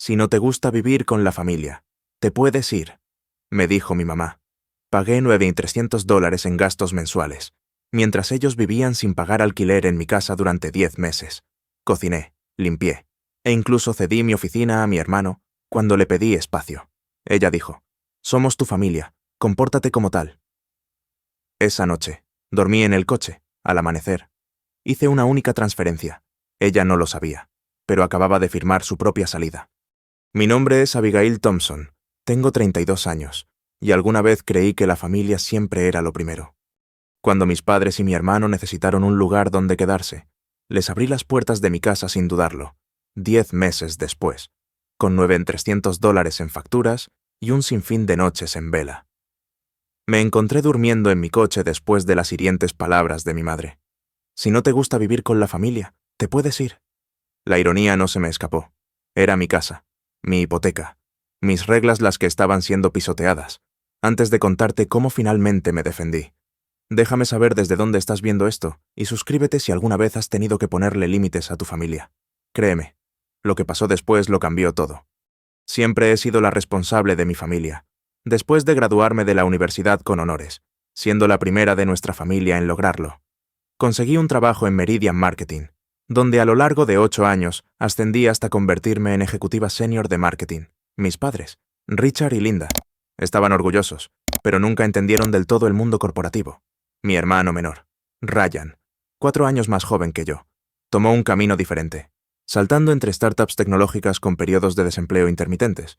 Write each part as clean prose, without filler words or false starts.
Si no te gusta vivir con la familia, te puedes ir, me dijo mi mamá. Pagué $9,300 en gastos mensuales, mientras ellos vivían sin pagar alquiler en mi casa durante 10 meses. Cociné, limpié, e incluso cedí mi oficina a mi hermano cuando le pedí espacio. Ella dijo, «Somos tu familia, compórtate como tal». Esa noche, dormí en el coche, al amanecer. Hice una única transferencia. Ella no lo sabía, pero acababa de firmar su propia salida. Mi nombre es Abigail Thompson, tengo 32 años, y alguna vez creí que la familia siempre era lo primero. Cuando mis padres y mi hermano necesitaron un lugar donde quedarse, les abrí las puertas de mi casa sin dudarlo, 10 meses después, con $9,300 en facturas y un sinfín de noches en vela. Me encontré durmiendo en mi coche después de las hirientes palabras de mi madre. Si no te gusta vivir con la familia, te puedes ir. La ironía no se me escapó. Era mi casa, mi hipoteca, mis reglas las que estaban siendo pisoteadas. Antes de contarte cómo finalmente me defendí, déjame saber desde dónde estás viendo esto y suscríbete si alguna vez has tenido que ponerle límites a tu familia. Créeme, lo que pasó después lo cambió todo. Siempre he sido la responsable de mi familia, después de graduarme de la universidad con honores, siendo la primera de nuestra familia en lograrlo. Conseguí un trabajo en Meridian Marketing, donde a lo largo de 8 años ascendí hasta convertirme en ejecutiva senior de marketing. Mis padres, Richard y Linda, estaban orgullosos, pero nunca entendieron del todo el mundo corporativo. Mi hermano menor, Ryan, 4 años más joven que yo, tomó un camino diferente, saltando entre startups tecnológicas con periodos de desempleo intermitentes,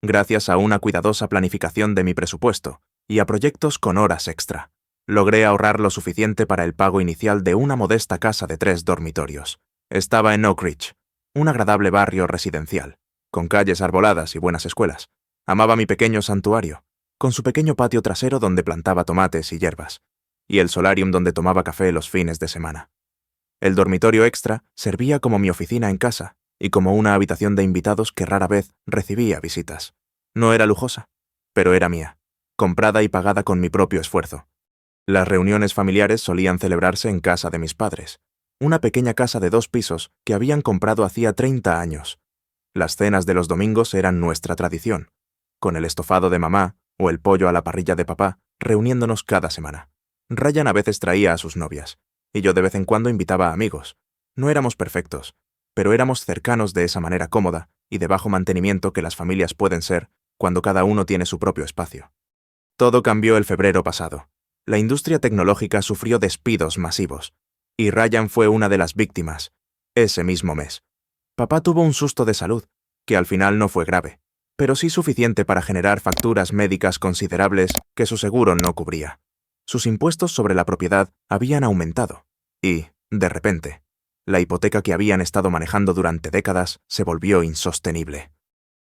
gracias a una cuidadosa planificación de mi presupuesto y a proyectos con horas extra. Logré ahorrar lo suficiente para el pago inicial de una modesta casa de 3 dormitorios. Estaba en Oak Ridge, un agradable barrio residencial, con calles arboladas y buenas escuelas. Amaba mi pequeño santuario, con su pequeño patio trasero donde plantaba tomates y hierbas, y el solarium donde tomaba café los fines de semana. El dormitorio extra servía como mi oficina en casa y como una habitación de invitados que rara vez recibía visitas. No era lujosa, pero era mía, comprada y pagada con mi propio esfuerzo. Las reuniones familiares solían celebrarse en casa de mis padres, una pequeña casa de 2 pisos que habían comprado hacía 30 años. Las cenas de los domingos eran nuestra tradición, con el estofado de mamá o el pollo a la parrilla de papá, reuniéndonos cada semana. Ryan a veces traía a sus novias, y yo de vez en cuando invitaba a amigos. No éramos perfectos, pero éramos cercanos de esa manera cómoda y de bajo mantenimiento que las familias pueden ser cuando cada uno tiene su propio espacio. Todo cambió el febrero pasado. La industria tecnológica sufrió despidos masivos, y Ryan fue una de las víctimas, ese mismo mes. Papá tuvo un susto de salud, que al final no fue grave, pero sí suficiente para generar facturas médicas considerables que su seguro no cubría. Sus impuestos sobre la propiedad habían aumentado, y, de repente, la hipoteca que habían estado manejando durante décadas se volvió insostenible.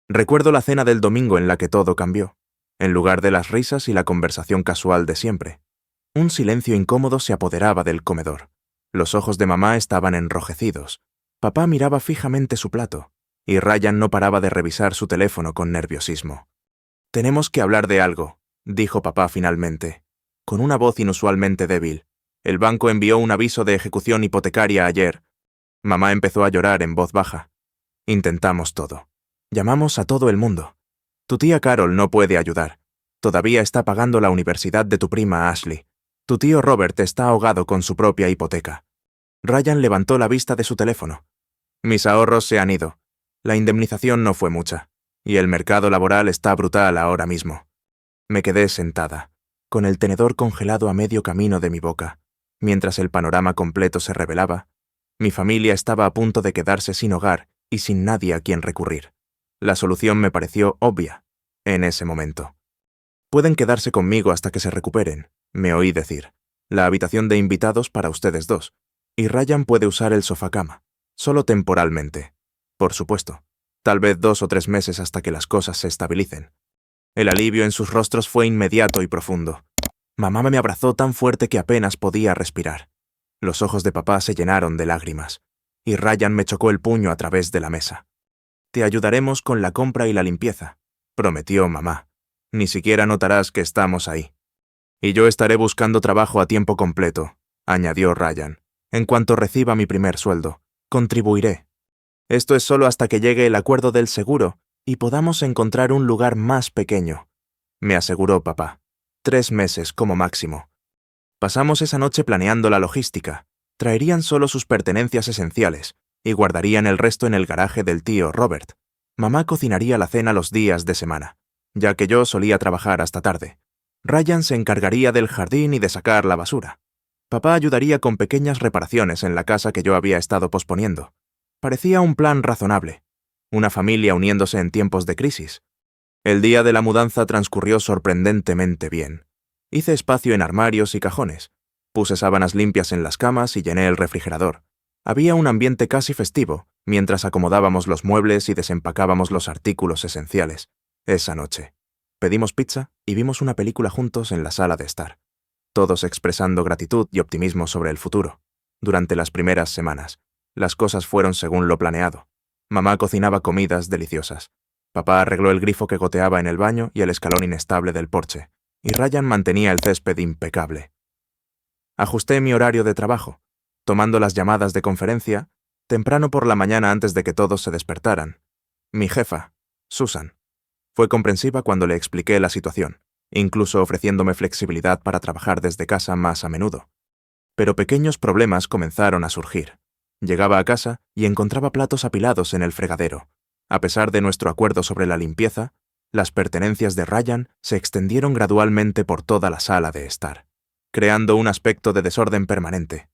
Recuerdo la cena del domingo en la que todo cambió. En lugar de las risas y la conversación casual de siempre, un silencio incómodo se apoderaba del comedor. Los ojos de mamá estaban enrojecidos. Papá miraba fijamente su plato, y Ryan no paraba de revisar su teléfono con nerviosismo. «Tenemos que hablar de algo», dijo papá finalmente, con una voz inusualmente débil. «El banco envió un aviso de ejecución hipotecaria ayer». Mamá empezó a llorar en voz baja. Intentamos todo. Llamamos a todo el mundo. Tu tía Carol no puede ayudar. Todavía está pagando la universidad de tu prima Ashley. Tu tío Robert está ahogado con su propia hipoteca. Ryan levantó la vista de su teléfono. Mis ahorros se han ido. La indemnización no fue mucha, y el mercado laboral está brutal ahora mismo. Me quedé sentada, con el tenedor congelado a medio camino de mi boca, mientras el panorama completo se revelaba. Mi familia estaba a punto de quedarse sin hogar y sin nadie a quien recurrir. La solución me pareció obvia, en ese momento. Pueden quedarse conmigo hasta que se recuperen, me oí decir. La habitación de invitados para ustedes dos, y Ryan puede usar el sofá-cama, solo temporalmente. Por supuesto, tal vez 2 o 3 meses hasta que las cosas se estabilicen. El alivio en sus rostros fue inmediato y profundo. Mamá me abrazó tan fuerte que apenas podía respirar. Los ojos de papá se llenaron de lágrimas, y Ryan me chocó el puño a través de la mesa. Te ayudaremos con la compra y la limpieza, prometió mamá. Ni siquiera notarás que estamos ahí. Y yo estaré buscando trabajo a tiempo completo, añadió Ryan. En cuanto reciba mi primer sueldo, contribuiré. Esto es solo hasta que llegue el acuerdo del seguro y podamos encontrar un lugar más pequeño, me aseguró papá. 3 meses como máximo. Pasamos esa noche planeando la logística. Traerían solo sus pertenencias esenciales y guardarían el resto en el garaje del tío Robert. Mamá cocinaría la cena los días de semana, ya que yo solía trabajar hasta tarde. Ryan se encargaría del jardín y de sacar la basura. Papá ayudaría con pequeñas reparaciones en la casa que yo había estado posponiendo. Parecía un plan razonable. Una familia uniéndose en tiempos de crisis. El día de la mudanza transcurrió sorprendentemente bien. Hice espacio en armarios y cajones. Puse sábanas limpias en las camas y llené el refrigerador. Había un ambiente casi festivo, mientras acomodábamos los muebles y desempacábamos los artículos esenciales. Esa noche. Pedimos pizza y vimos una película juntos en la sala de estar. Todos expresando gratitud y optimismo sobre el futuro. Durante las primeras semanas, las cosas fueron según lo planeado. Mamá cocinaba comidas deliciosas. Papá arregló el grifo que goteaba en el baño y el escalón inestable del porche, y Ryan mantenía el césped impecable. Ajusté mi horario de trabajo, tomando las llamadas de conferencia, temprano por la mañana antes de que todos se despertaran. Mi jefa, Susan, fue comprensiva cuando le expliqué la situación, incluso ofreciéndome flexibilidad para trabajar desde casa más a menudo. Pero pequeños problemas comenzaron a surgir. Llegaba a casa y encontraba platos apilados en el fregadero. A pesar de nuestro acuerdo sobre la limpieza, las pertenencias de Ryan se extendieron gradualmente por toda la sala de estar, creando un aspecto de desorden permanente.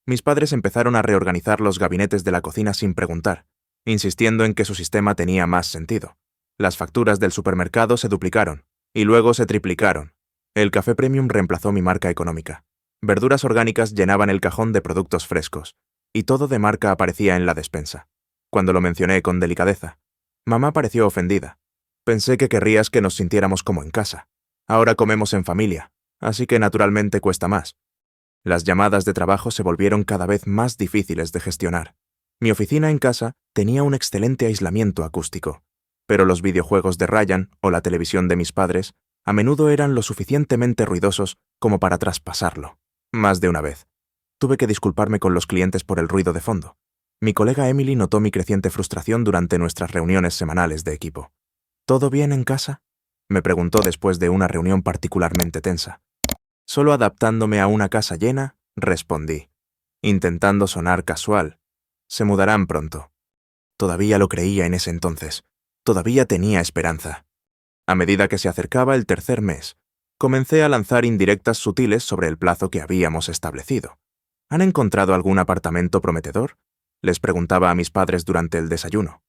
Mis padres empezaron a reorganizar los gabinetes de la cocina sin preguntar, insistiendo en que su sistema tenía más sentido. Las facturas del supermercado se duplicaron, y luego se triplicaron. El café premium reemplazó mi marca económica. Verduras orgánicas llenaban el cajón de productos frescos, y todo de marca aparecía en la despensa. Cuando lo mencioné con delicadeza, mamá pareció ofendida. Pensé que querrías que nos sintiéramos como en casa. Ahora comemos en familia, así que naturalmente cuesta más. Las llamadas de trabajo se volvieron cada vez más difíciles de gestionar. Mi oficina en casa tenía un excelente aislamiento acústico, pero los videojuegos de Ryan o la televisión de mis padres a menudo eran lo suficientemente ruidosos como para traspasarlo. Más de una vez. Tuve que disculparme con los clientes por el ruido de fondo. Mi colega Emily notó mi creciente frustración durante nuestras reuniones semanales de equipo. ¿Todo bien en casa?, me preguntó después de una reunión particularmente tensa. Solo adaptándome a una casa llena, respondí, intentando sonar casual. Se mudarán pronto. Todavía lo creía en ese entonces. Todavía tenía esperanza. A medida que se acercaba el tercer mes, comencé a lanzar indirectas sutiles sobre el plazo que habíamos establecido. ¿Han encontrado algún apartamento prometedor?, les preguntaba a mis padres durante el desayuno.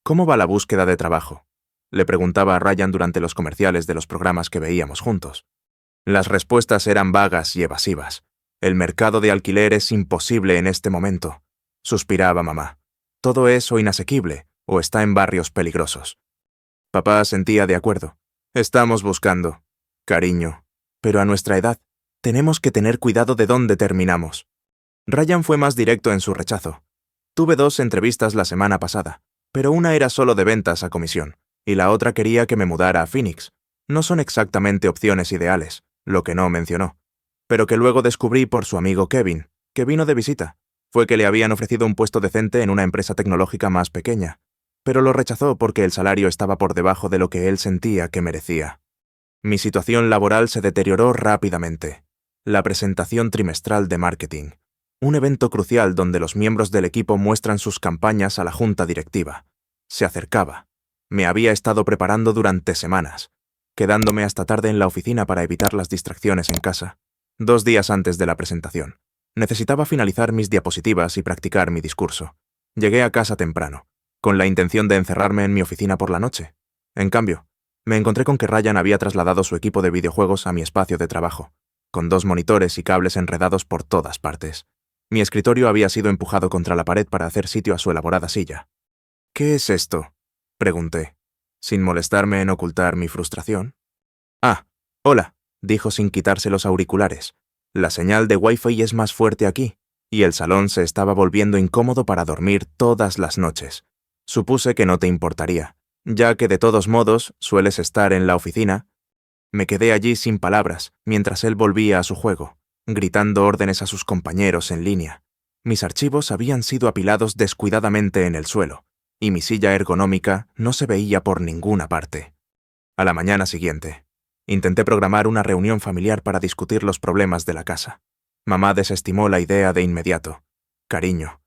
¿Cómo va la búsqueda de trabajo?, le preguntaba a Ryan durante los comerciales de los programas que veíamos juntos. Las respuestas eran vagas y evasivas. El mercado de alquiler es imposible en este momento, suspiraba mamá. Todo es o inasequible o está en barrios peligrosos. Papá asentía de acuerdo. Estamos buscando, cariño, pero a nuestra edad tenemos que tener cuidado de dónde terminamos. Ryan fue más directo en su rechazo. Tuve 2 entrevistas la semana pasada, pero una era solo de ventas a comisión, y la otra quería que me mudara a Phoenix. No son exactamente opciones ideales, lo que no mencionó, pero que luego descubrí por su amigo Kevin, que vino de visita. Fue que le habían ofrecido un puesto decente en una empresa tecnológica más pequeña, pero lo rechazó porque el salario estaba por debajo de lo que él sentía que merecía. Mi situación laboral se deterioró rápidamente. La presentación trimestral de marketing, un evento crucial donde los miembros del equipo muestran sus campañas a la junta directiva, se acercaba. Me había estado preparando durante semanas, quedándome hasta tarde en la oficina para evitar las distracciones en casa. 2 días antes de la presentación, necesitaba finalizar mis diapositivas y practicar mi discurso. Llegué a casa temprano, con la intención de encerrarme en mi oficina por la noche. En cambio, me encontré con que Ryan había trasladado su equipo de videojuegos a mi espacio de trabajo, con 2 monitores y cables enredados por todas partes. Mi escritorio había sido empujado contra la pared para hacer sitio a su elaborada silla. ¿Qué es esto?, pregunté, sin molestarme en ocultar mi frustración. Ah, hola, dijo sin quitarse los auriculares. La señal de Wi-Fi es más fuerte aquí, y el salón se estaba volviendo incómodo para dormir todas las noches. Supuse que no te importaría, ya que de todos modos sueles estar en la oficina. Me quedé allí sin palabras, mientras él volvía a su juego, gritando órdenes a sus compañeros en línea. Mis archivos habían sido apilados descuidadamente en el suelo, y mi silla ergonómica no se veía por ninguna parte. A la mañana siguiente, intenté programar una reunión familiar para discutir los problemas de la casa. Mamá desestimó la idea de inmediato. Cariño,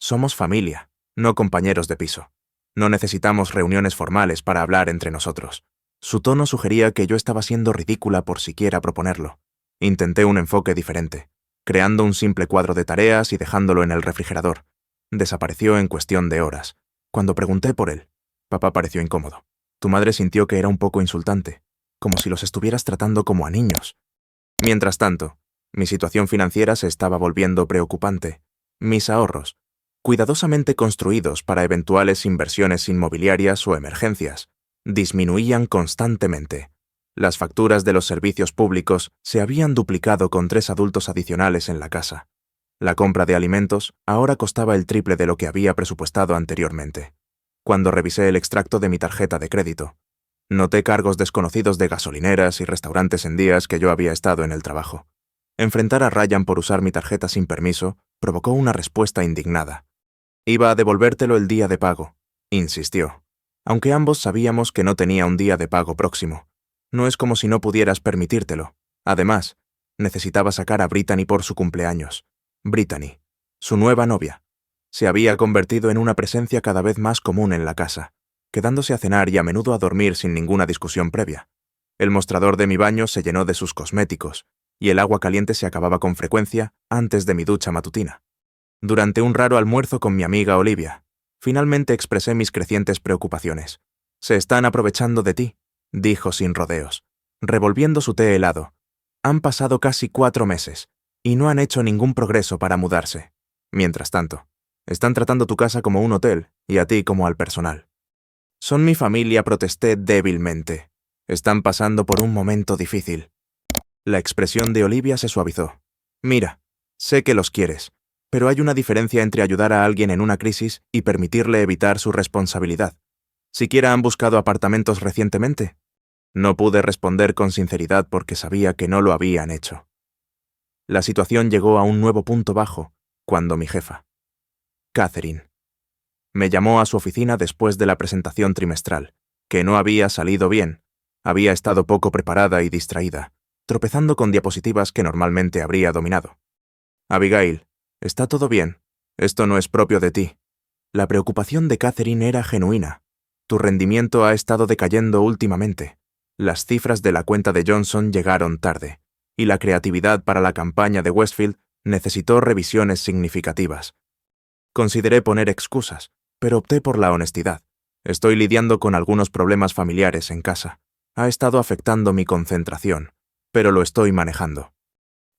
somos familia, no compañeros de piso. No necesitamos reuniones formales para hablar entre nosotros. Su tono sugería que yo estaba siendo ridícula por siquiera proponerlo. Intenté un enfoque diferente, creando un simple cuadro de tareas y dejándolo en el refrigerador. Desapareció en cuestión de horas. Cuando pregunté por él, papá pareció incómodo. Tu madre sintió que era un poco insultante, como si los estuvieras tratando como a niños. Mientras tanto, mi situación financiera se estaba volviendo preocupante. Mis ahorros, cuidadosamente construidos para eventuales inversiones inmobiliarias o emergencias, disminuían constantemente. Las facturas de los servicios públicos se habían duplicado con 3 adultos adicionales en la casa. La compra de alimentos ahora costaba el triple de lo que había presupuestado anteriormente. Cuando revisé el extracto de mi tarjeta de crédito, noté cargos desconocidos de gasolineras y restaurantes en días que yo había estado en el trabajo. Enfrentar a Ryan por usar mi tarjeta sin permiso provocó una respuesta indignada. Iba a devolvértelo el día de pago, insistió, aunque ambos sabíamos que no tenía un día de pago próximo. No es como si no pudieras permitírtelo. Además, necesitaba sacar a Brittany por su cumpleaños. Brittany, su nueva novia, se había convertido en una presencia cada vez más común en la casa, quedándose a cenar y a menudo a dormir sin ninguna discusión previa. El mostrador de mi baño se llenó de sus cosméticos, y el agua caliente se acababa con frecuencia antes de mi ducha matutina. Durante un raro almuerzo con mi amiga Olivia, finalmente expresé mis crecientes preocupaciones. Se están aprovechando de ti, dijo sin rodeos, revolviendo su té helado. Han pasado casi 4 meses, y no han hecho ningún progreso para mudarse. Mientras tanto, están tratando tu casa como un hotel y a ti como al personal. Son mi familia, protesté débilmente. Están pasando por un momento difícil. La expresión de Olivia se suavizó. Mira, sé que los quieres, pero hay una diferencia entre ayudar a alguien en una crisis y permitirle evitar su responsabilidad. ¿Siquiera han buscado apartamentos recientemente? No pude responder con sinceridad porque sabía que no lo habían hecho. La situación llegó a un nuevo punto bajo cuando mi jefa, Catherine, me llamó a su oficina después de la presentación trimestral, que no había salido bien. Había estado poco preparada y distraída, tropezando con diapositivas que normalmente habría dominado. Abigail, está todo bien. Esto no es propio de ti. La preocupación de Catherine era genuina. Tu rendimiento ha estado decayendo últimamente. Las cifras de la cuenta de Johnson llegaron tarde, y la creatividad para la campaña de Westfield necesitó revisiones significativas. Consideré poner excusas, pero opté por la honestidad. Estoy lidiando con algunos problemas familiares en casa. Ha estado afectando mi concentración, pero lo estoy manejando.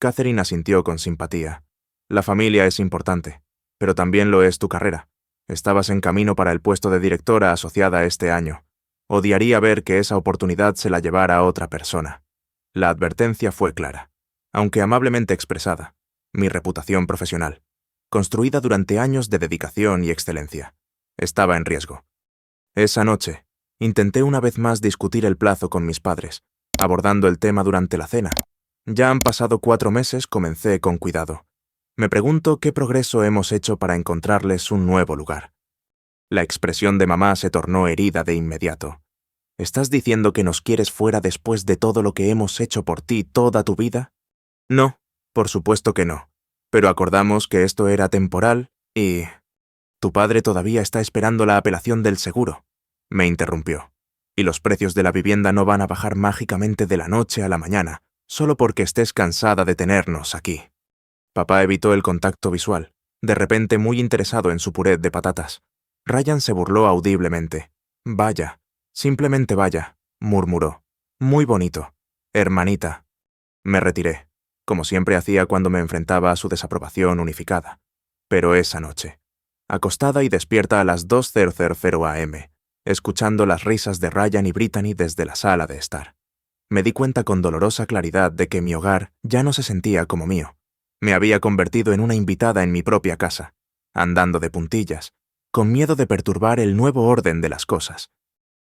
Catherine asintió con simpatía. La familia es importante, pero también lo es tu carrera. Estabas en camino para el puesto de directora asociada este año. Odiaría ver que esa oportunidad se la llevara a otra persona. La advertencia fue clara, aunque amablemente expresada. Mi reputación profesional, construida durante años de dedicación y excelencia, estaba en riesgo. Esa noche, intenté una vez más discutir el plazo con mis padres, abordando el tema durante la cena. Ya han pasado 4 meses, comencé con cuidado. Me pregunto qué progreso hemos hecho para encontrarles un nuevo lugar. La expresión de mamá se tornó herida de inmediato. ¿Estás diciendo que nos quieres fuera después de todo lo que hemos hecho por ti toda tu vida? No, por supuesto que no. Pero acordamos que esto era temporal y... Tu padre todavía está esperando la apelación del seguro, me interrumpió. Y los precios de la vivienda no van a bajar mágicamente de la noche a la mañana, solo porque estés cansada de tenernos aquí. Papá evitó el contacto visual, de repente muy interesado en su puré de patatas. Ryan se burló audiblemente. Vaya, simplemente vaya, murmuró. Muy bonito. Hermanita. Me retiré, como siempre hacía cuando me enfrentaba a su desaprobación unificada. Pero esa noche, acostada y despierta a las 2:00 am, escuchando las risas de Ryan y Brittany desde la sala de estar, me di cuenta con dolorosa claridad de que mi hogar ya no se sentía como mío. Me había convertido en una invitada en mi propia casa, andando de puntillas, con miedo de perturbar el nuevo orden de las cosas.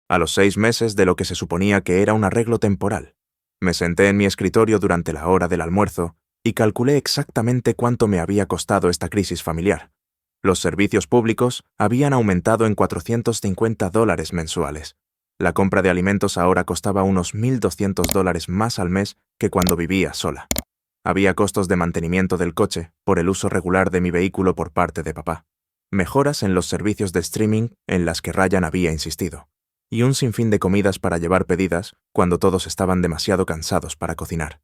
A los 6 meses de lo que se suponía que era un arreglo temporal, me senté en mi escritorio durante la hora del almuerzo y calculé exactamente cuánto me había costado esta crisis familiar. Los servicios públicos habían aumentado en $450 mensuales. La compra de alimentos ahora costaba unos $1,200 más al mes que cuando vivía sola. Había costos de mantenimiento del coche por el uso regular de mi vehículo por parte de papá. Mejoras en los servicios de streaming en las que Ryan había insistido. Y un sinfín de comidas para llevar pedidas cuando todos estaban demasiado cansados para cocinar.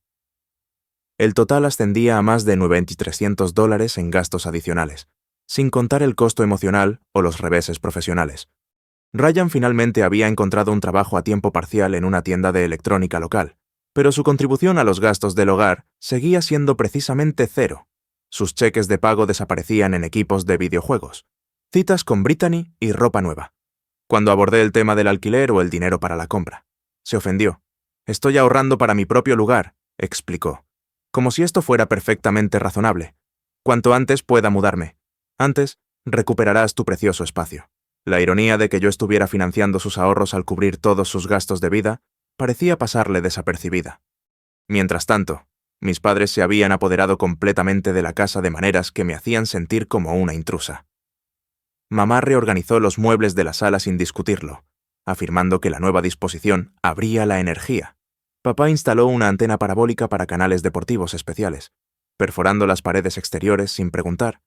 El total ascendía a más de $9,300 en gastos adicionales, sin contar el costo emocional o los reveses profesionales. Ryan finalmente había encontrado un trabajo a tiempo parcial en una tienda de electrónica local, pero su contribución a los gastos del hogar seguía siendo precisamente cero. Sus cheques de pago desaparecían en equipos de videojuegos, citas con Brittany y ropa nueva. Cuando abordé el tema del alquiler o el dinero para la compra, se ofendió. «Estoy ahorrando para mi propio lugar», explicó, como si esto fuera perfectamente razonable. «Cuanto antes pueda mudarme. Antes, recuperarás tu precioso espacio». La ironía de que yo estuviera financiando sus ahorros al cubrir todos sus gastos de vida parecía pasarle desapercibida. Mientras tanto, mis padres se habían apoderado completamente de la casa de maneras que me hacían sentir como una intrusa. Mamá reorganizó los muebles de la sala sin discutirlo, afirmando que la nueva disposición abría la energía. Papá instaló una antena parabólica para canales deportivos especiales, perforando las paredes exteriores sin preguntar.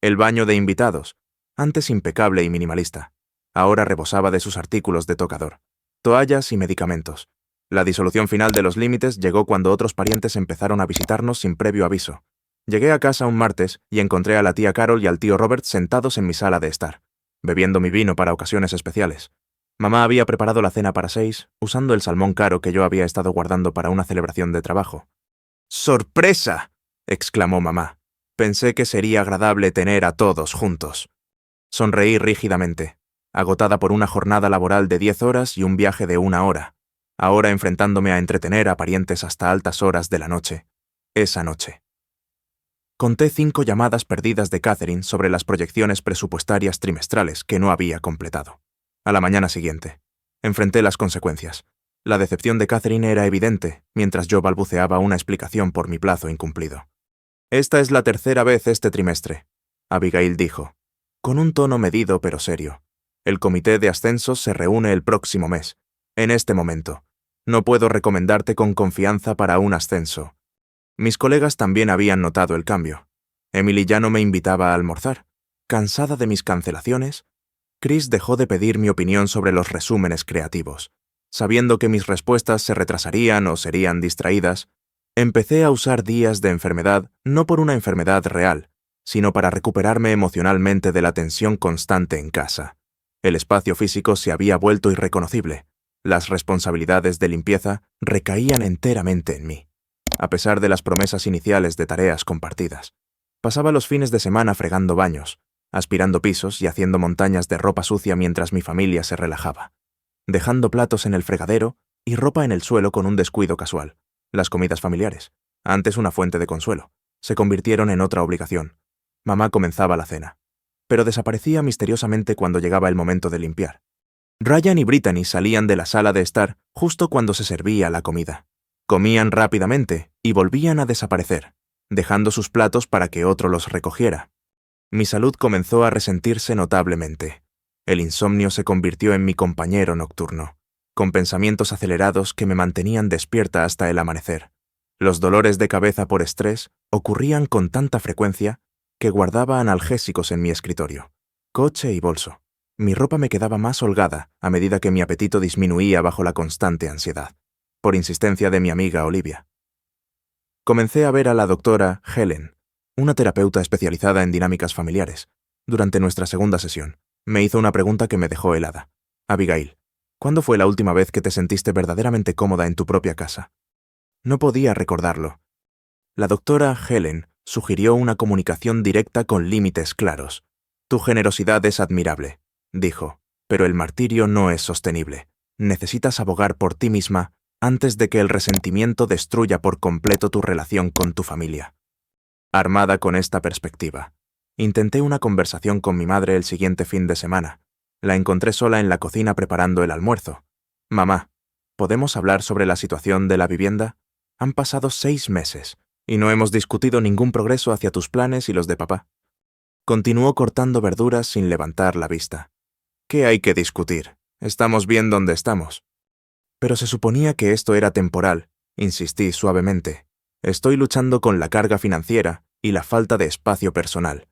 El baño de invitados, antes impecable y minimalista, ahora rebosaba de sus artículos de tocador, toallas y medicamentos. La disolución final de los límites llegó cuando otros parientes empezaron a visitarnos sin previo aviso. Llegué a casa un martes y encontré a la tía Carol y al tío Robert sentados en mi sala de estar, bebiendo mi vino para ocasiones especiales. Mamá había preparado la cena para 6, usando el salmón caro que yo había estado guardando para una celebración de trabajo. «¡Sorpresa!», exclamó mamá. «Pensé que sería agradable tener a todos juntos». Sonreí rígidamente, agotada por una jornada laboral de 10 horas y un viaje de 1 hora, ahora enfrentándome a entretener a parientes hasta altas horas de la noche. Esa noche. Conté 5 llamadas perdidas de Catherine sobre las proyecciones presupuestarias trimestrales que no había completado. A la mañana siguiente, enfrenté las consecuencias. La decepción de Catherine era evidente, mientras yo balbuceaba una explicación por mi plazo incumplido. «Esta es la 3ª vez este trimestre», Abigail dijo, con un tono medido pero serio. «El comité de ascensos se reúne el próximo mes. En este momento, no puedo recomendarte con confianza para un ascenso». Mis colegas también habían notado el cambio. Emily ya no me invitaba a almorzar. Cansada de mis cancelaciones, Chris dejó de pedir mi opinión sobre los resúmenes creativos. Sabiendo que mis respuestas se retrasarían o serían distraídas, empecé a usar días de enfermedad no por una enfermedad real, sino para recuperarme emocionalmente de la tensión constante en casa. El espacio físico se había vuelto irreconocible. Las responsabilidades de limpieza recaían enteramente en mí, a pesar de las promesas iniciales de tareas compartidas. Pasaba los fines de semana fregando baños, aspirando pisos y haciendo montañas de ropa sucia mientras mi familia se relajaba, dejando platos en el fregadero y ropa en el suelo con un descuido casual. Las comidas familiares, antes una fuente de consuelo, se convirtieron en otra obligación. Mamá comenzaba la cena, pero desaparecía misteriosamente cuando llegaba el momento de limpiar. Ryan y Brittany salían de la sala de estar justo cuando se servía la comida. Comían rápidamente y volvían a desaparecer, dejando sus platos para que otro los recogiera. Mi salud comenzó a resentirse notablemente. El insomnio se convirtió en mi compañero nocturno, con pensamientos acelerados que me mantenían despierta hasta el amanecer. Los dolores de cabeza por estrés ocurrían con tanta frecuencia que guardaba analgésicos en mi escritorio, coche y bolso. Mi ropa me quedaba más holgada a medida que mi apetito disminuía bajo la constante ansiedad, por insistencia de mi amiga Olivia. Comencé a ver a la doctora Helen, una terapeuta especializada en dinámicas familiares. Durante nuestra segunda sesión, me hizo una pregunta que me dejó helada. «Abigail, ¿cuándo fue la última vez que te sentiste verdaderamente cómoda en tu propia casa?» No podía recordarlo. La doctora Helen sugirió una comunicación directa con límites claros. «Tu generosidad es admirable», dijo, «pero el martirio no es sostenible. Necesitas abogar por ti misma antes de que el resentimiento destruya por completo tu relación con tu familia». Armada con esta perspectiva, intenté una conversación con mi madre el siguiente fin de semana. La encontré sola en la cocina preparando el almuerzo. «Mamá, ¿podemos hablar sobre la situación de la vivienda? Han pasado 6 meses y no hemos discutido ningún progreso hacia tus planes y los de papá». Continuó cortando verduras sin levantar la vista. ¿Qué hay que discutir? Estamos bien donde estamos. Pero se suponía que esto era temporal, insistí suavemente. Estoy luchando con la carga financiera y la falta de espacio personal.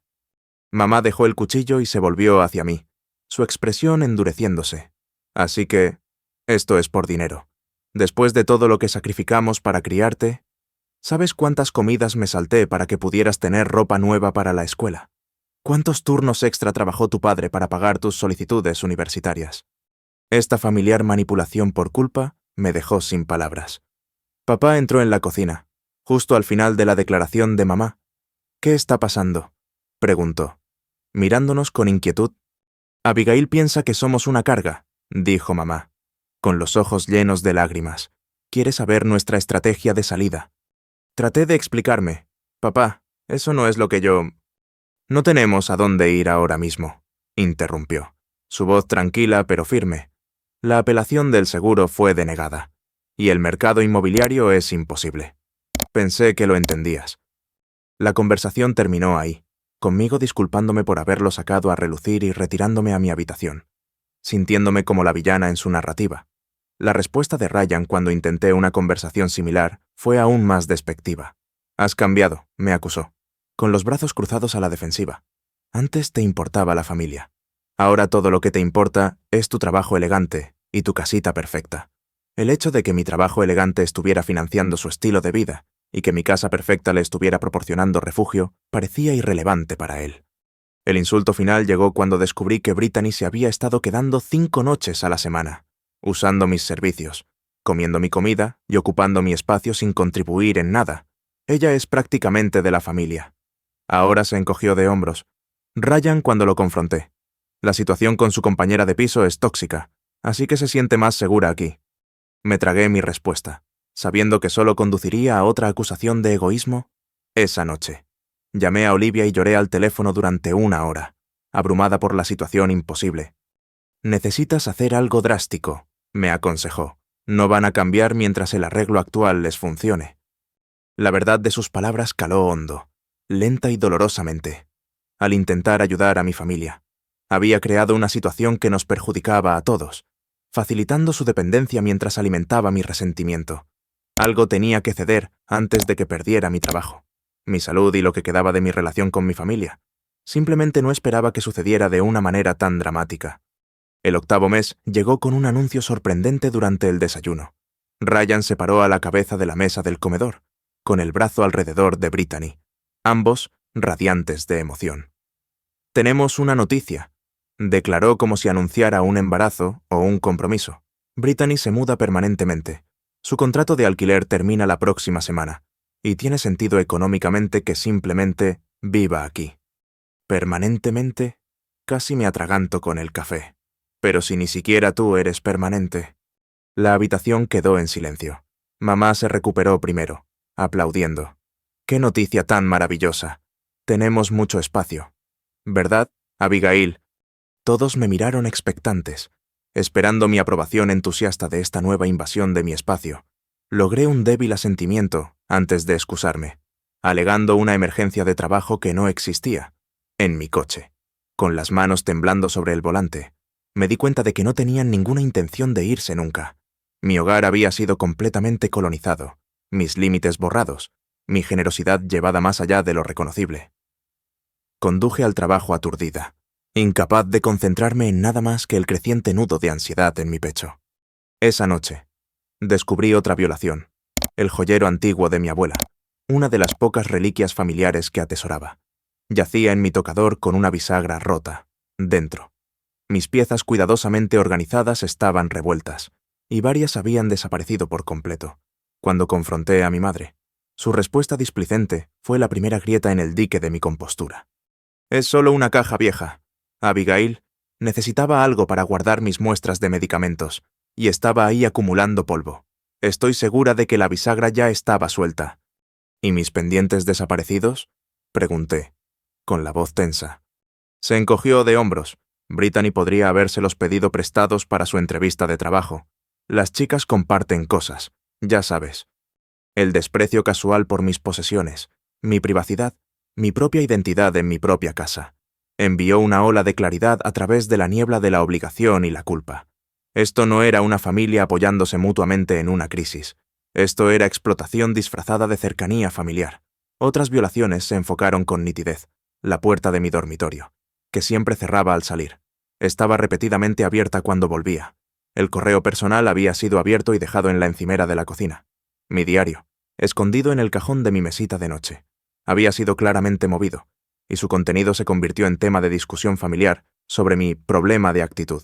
Mamá dejó el cuchillo y se volvió hacia mí, su expresión endureciéndose. Así que, esto es por dinero. Después de todo lo que sacrificamos para criarte, ¿sabes cuántas comidas me salté para que pudieras tener ropa nueva para la escuela? ¿Cuántos turnos extra trabajó tu padre para pagar tus solicitudes universitarias? Esta familiar manipulación por culpa me dejó sin palabras. Papá entró en la cocina, justo al final de la declaración de mamá. ¿Qué está pasando?, preguntó, mirándonos con inquietud. Abigail piensa que somos una carga, dijo mamá, con los ojos llenos de lágrimas. Quiere saber nuestra estrategia de salida. Traté de explicarme. Papá, eso no es lo que yo... No tenemos a dónde ir ahora mismo, interrumpió, su voz tranquila pero firme. La apelación del seguro fue denegada, y el mercado inmobiliario es imposible. Pensé que lo entendías. La conversación terminó ahí, conmigo disculpándome por haberlo sacado a relucir y retirándome a mi habitación, sintiéndome como la villana en su narrativa. La respuesta de Ryan cuando intenté una conversación similar fue aún más despectiva. Has cambiado, me acusó, con los brazos cruzados a la defensiva. Antes te importaba la familia. Ahora todo lo que te importa es tu trabajo elegante y tu casita perfecta. El hecho de que mi trabajo elegante estuviera financiando su estilo de vida y que mi casa perfecta le estuviera proporcionando refugio parecía irrelevante para él. El insulto final llegó cuando descubrí que Brittany se había estado quedando 5 noches a la semana, usando mis servicios, comiendo mi comida y ocupando mi espacio sin contribuir en nada. Ella es prácticamente de la familia. Ahora se encogió de hombros. Ryan cuando lo confronté. La situación con su compañera de piso es tóxica, así que se siente más segura aquí. Me tragué mi respuesta, sabiendo que solo conduciría a otra acusación de egoísmo. Esa noche, llamé a Olivia y lloré al teléfono durante 1 hora, abrumada por la situación imposible. Necesitas hacer algo drástico, me aconsejó. No van a cambiar mientras el arreglo actual les funcione. La verdad de sus palabras caló hondo, lenta y dolorosamente. Al intentar ayudar a mi familia, había creado una situación que nos perjudicaba a todos, facilitando su dependencia mientras alimentaba mi resentimiento. Algo tenía que ceder antes de que perdiera mi trabajo, mi salud y lo que quedaba de mi relación con mi familia. Simplemente no esperaba que sucediera de una manera tan dramática. El 8º mes llegó con un anuncio sorprendente durante el desayuno. Ryan se paró a la cabeza de la mesa del comedor, con el brazo alrededor de Brittany, ambos radiantes de emoción. «Tenemos una noticia», declaró como si anunciara un embarazo o un compromiso. Brittany se muda permanentemente. Su contrato de alquiler termina la próxima semana, y tiene sentido económicamente que simplemente viva aquí. ¿Permanentemente? Casi me atraganto con el café. Pero si ni siquiera tú eres permanente. La habitación quedó en silencio. Mamá se recuperó primero, aplaudiendo. ¡Qué noticia tan maravillosa! Tenemos mucho espacio. ¿Verdad, Abigail? Todos me miraron expectantes, esperando mi aprobación entusiasta de esta nueva invasión de mi espacio. Logré un débil asentimiento antes de excusarme, alegando una emergencia de trabajo que no existía. En mi coche, con las manos temblando sobre el volante, me di cuenta de que no tenían ninguna intención de irse nunca. Mi hogar había sido completamente colonizado, mis límites borrados, mi generosidad llevada más allá de lo reconocible. Conduje al trabajo aturdida, incapaz de concentrarme en nada más que el creciente nudo de ansiedad en mi pecho. Esa noche, descubrí otra violación, el joyero antiguo de mi abuela, una de las pocas reliquias familiares que atesoraba. Yacía en mi tocador con una bisagra rota, dentro. Mis piezas cuidadosamente organizadas estaban revueltas, y varias habían desaparecido por completo. Cuando confronté a mi madre, su respuesta displicente fue la primera grieta en el dique de mi compostura. «Es solo una caja vieja. Abigail, necesitaba algo para guardar mis muestras de medicamentos, y estaba ahí acumulando polvo. Estoy segura de que la bisagra ya estaba suelta». «¿Y mis pendientes desaparecidos?», pregunté, con la voz tensa. Se encogió de hombros. Brittany podría habérselos pedido prestados para su entrevista de trabajo. Las chicas comparten cosas, ya sabes. El desprecio casual por mis posesiones, mi privacidad, mi propia identidad en mi propia casa. Envió una ola de claridad a través de la niebla de la obligación y la culpa. Esto no era una familia apoyándose mutuamente en una crisis. Esto era explotación disfrazada de cercanía familiar. Otras violaciones se enfocaron con nitidez. La puerta de mi dormitorio, que siempre cerraba al salir, estaba repetidamente abierta cuando volvía. El correo personal había sido abierto y dejado en la encimera de la cocina. Mi diario, escondido en el cajón de mi mesita de noche, había sido claramente movido, y su contenido se convirtió en tema de discusión familiar sobre mi problema de actitud.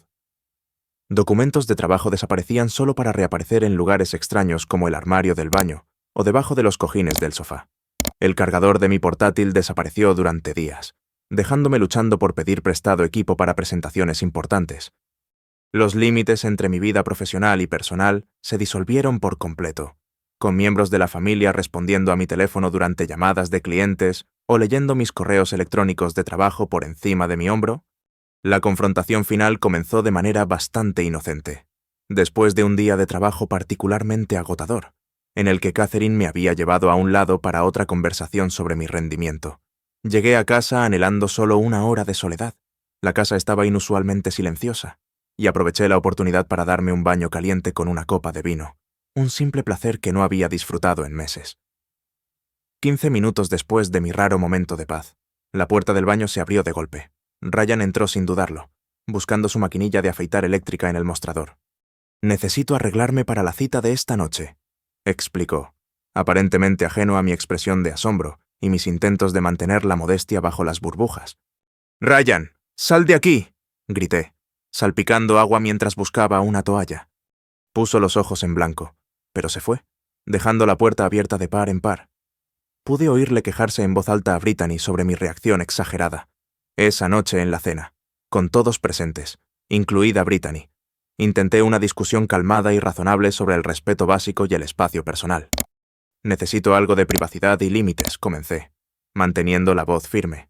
Documentos de trabajo desaparecían solo para reaparecer en lugares extraños como el armario del baño o debajo de los cojines del sofá. El cargador de mi portátil desapareció durante días, dejándome luchando por pedir prestado equipo para presentaciones importantes. Los límites entre mi vida profesional y personal se disolvieron por completo, con miembros de la familia respondiendo a mi teléfono durante llamadas de clientes o leyendo mis correos electrónicos de trabajo por encima de mi hombro. La confrontación final comenzó de manera bastante inocente, después de un día de trabajo particularmente agotador, en el que Catherine me había llevado a un lado para otra conversación sobre mi rendimiento. Llegué a casa anhelando solo una hora de soledad. La casa estaba inusualmente silenciosa, y aproveché la oportunidad para darme un baño caliente con una copa de vino, un simple placer que no había disfrutado en meses. 15 minutos después de mi raro momento de paz, la puerta del baño se abrió de golpe. Ryan entró sin dudarlo, buscando su maquinilla de afeitar eléctrica en el mostrador. «Necesito arreglarme para la cita de esta noche», explicó, aparentemente ajeno a mi expresión de asombro y mis intentos de mantener la modestia bajo las burbujas. «Ryan, sal de aquí», grité, salpicando agua mientras buscaba una toalla. Puso los ojos en blanco, pero se fue, dejando la puerta abierta de par en par. Pude oírle quejarse en voz alta a Brittany sobre mi reacción exagerada. Esa noche en la cena, con todos presentes, incluida Brittany, intenté una discusión calmada y razonable sobre el respeto básico y el espacio personal. «Necesito algo de privacidad y límites», comencé, manteniendo la voz firme.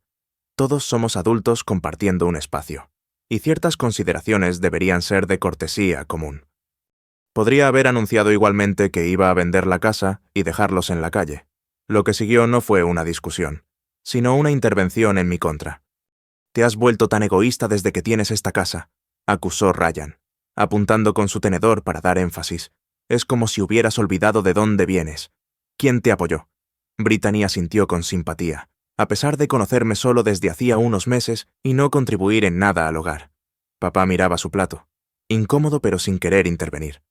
«Todos somos adultos compartiendo un espacio, y ciertas consideraciones deberían ser de cortesía común». Podría haber anunciado igualmente que iba a vender la casa y dejarlos en la calle. Lo que siguió no fue una discusión, sino una intervención en mi contra. «Te has vuelto tan egoísta desde que tienes esta casa», acusó Ryan, apuntando con su tenedor para dar énfasis. «Es como si hubieras olvidado de dónde vienes. ¿Quién te apoyó?» Brittany asintió con simpatía, a pesar de conocerme solo desde hacía unos meses y no contribuir en nada al hogar. Papá miraba su plato, incómodo pero sin querer intervenir.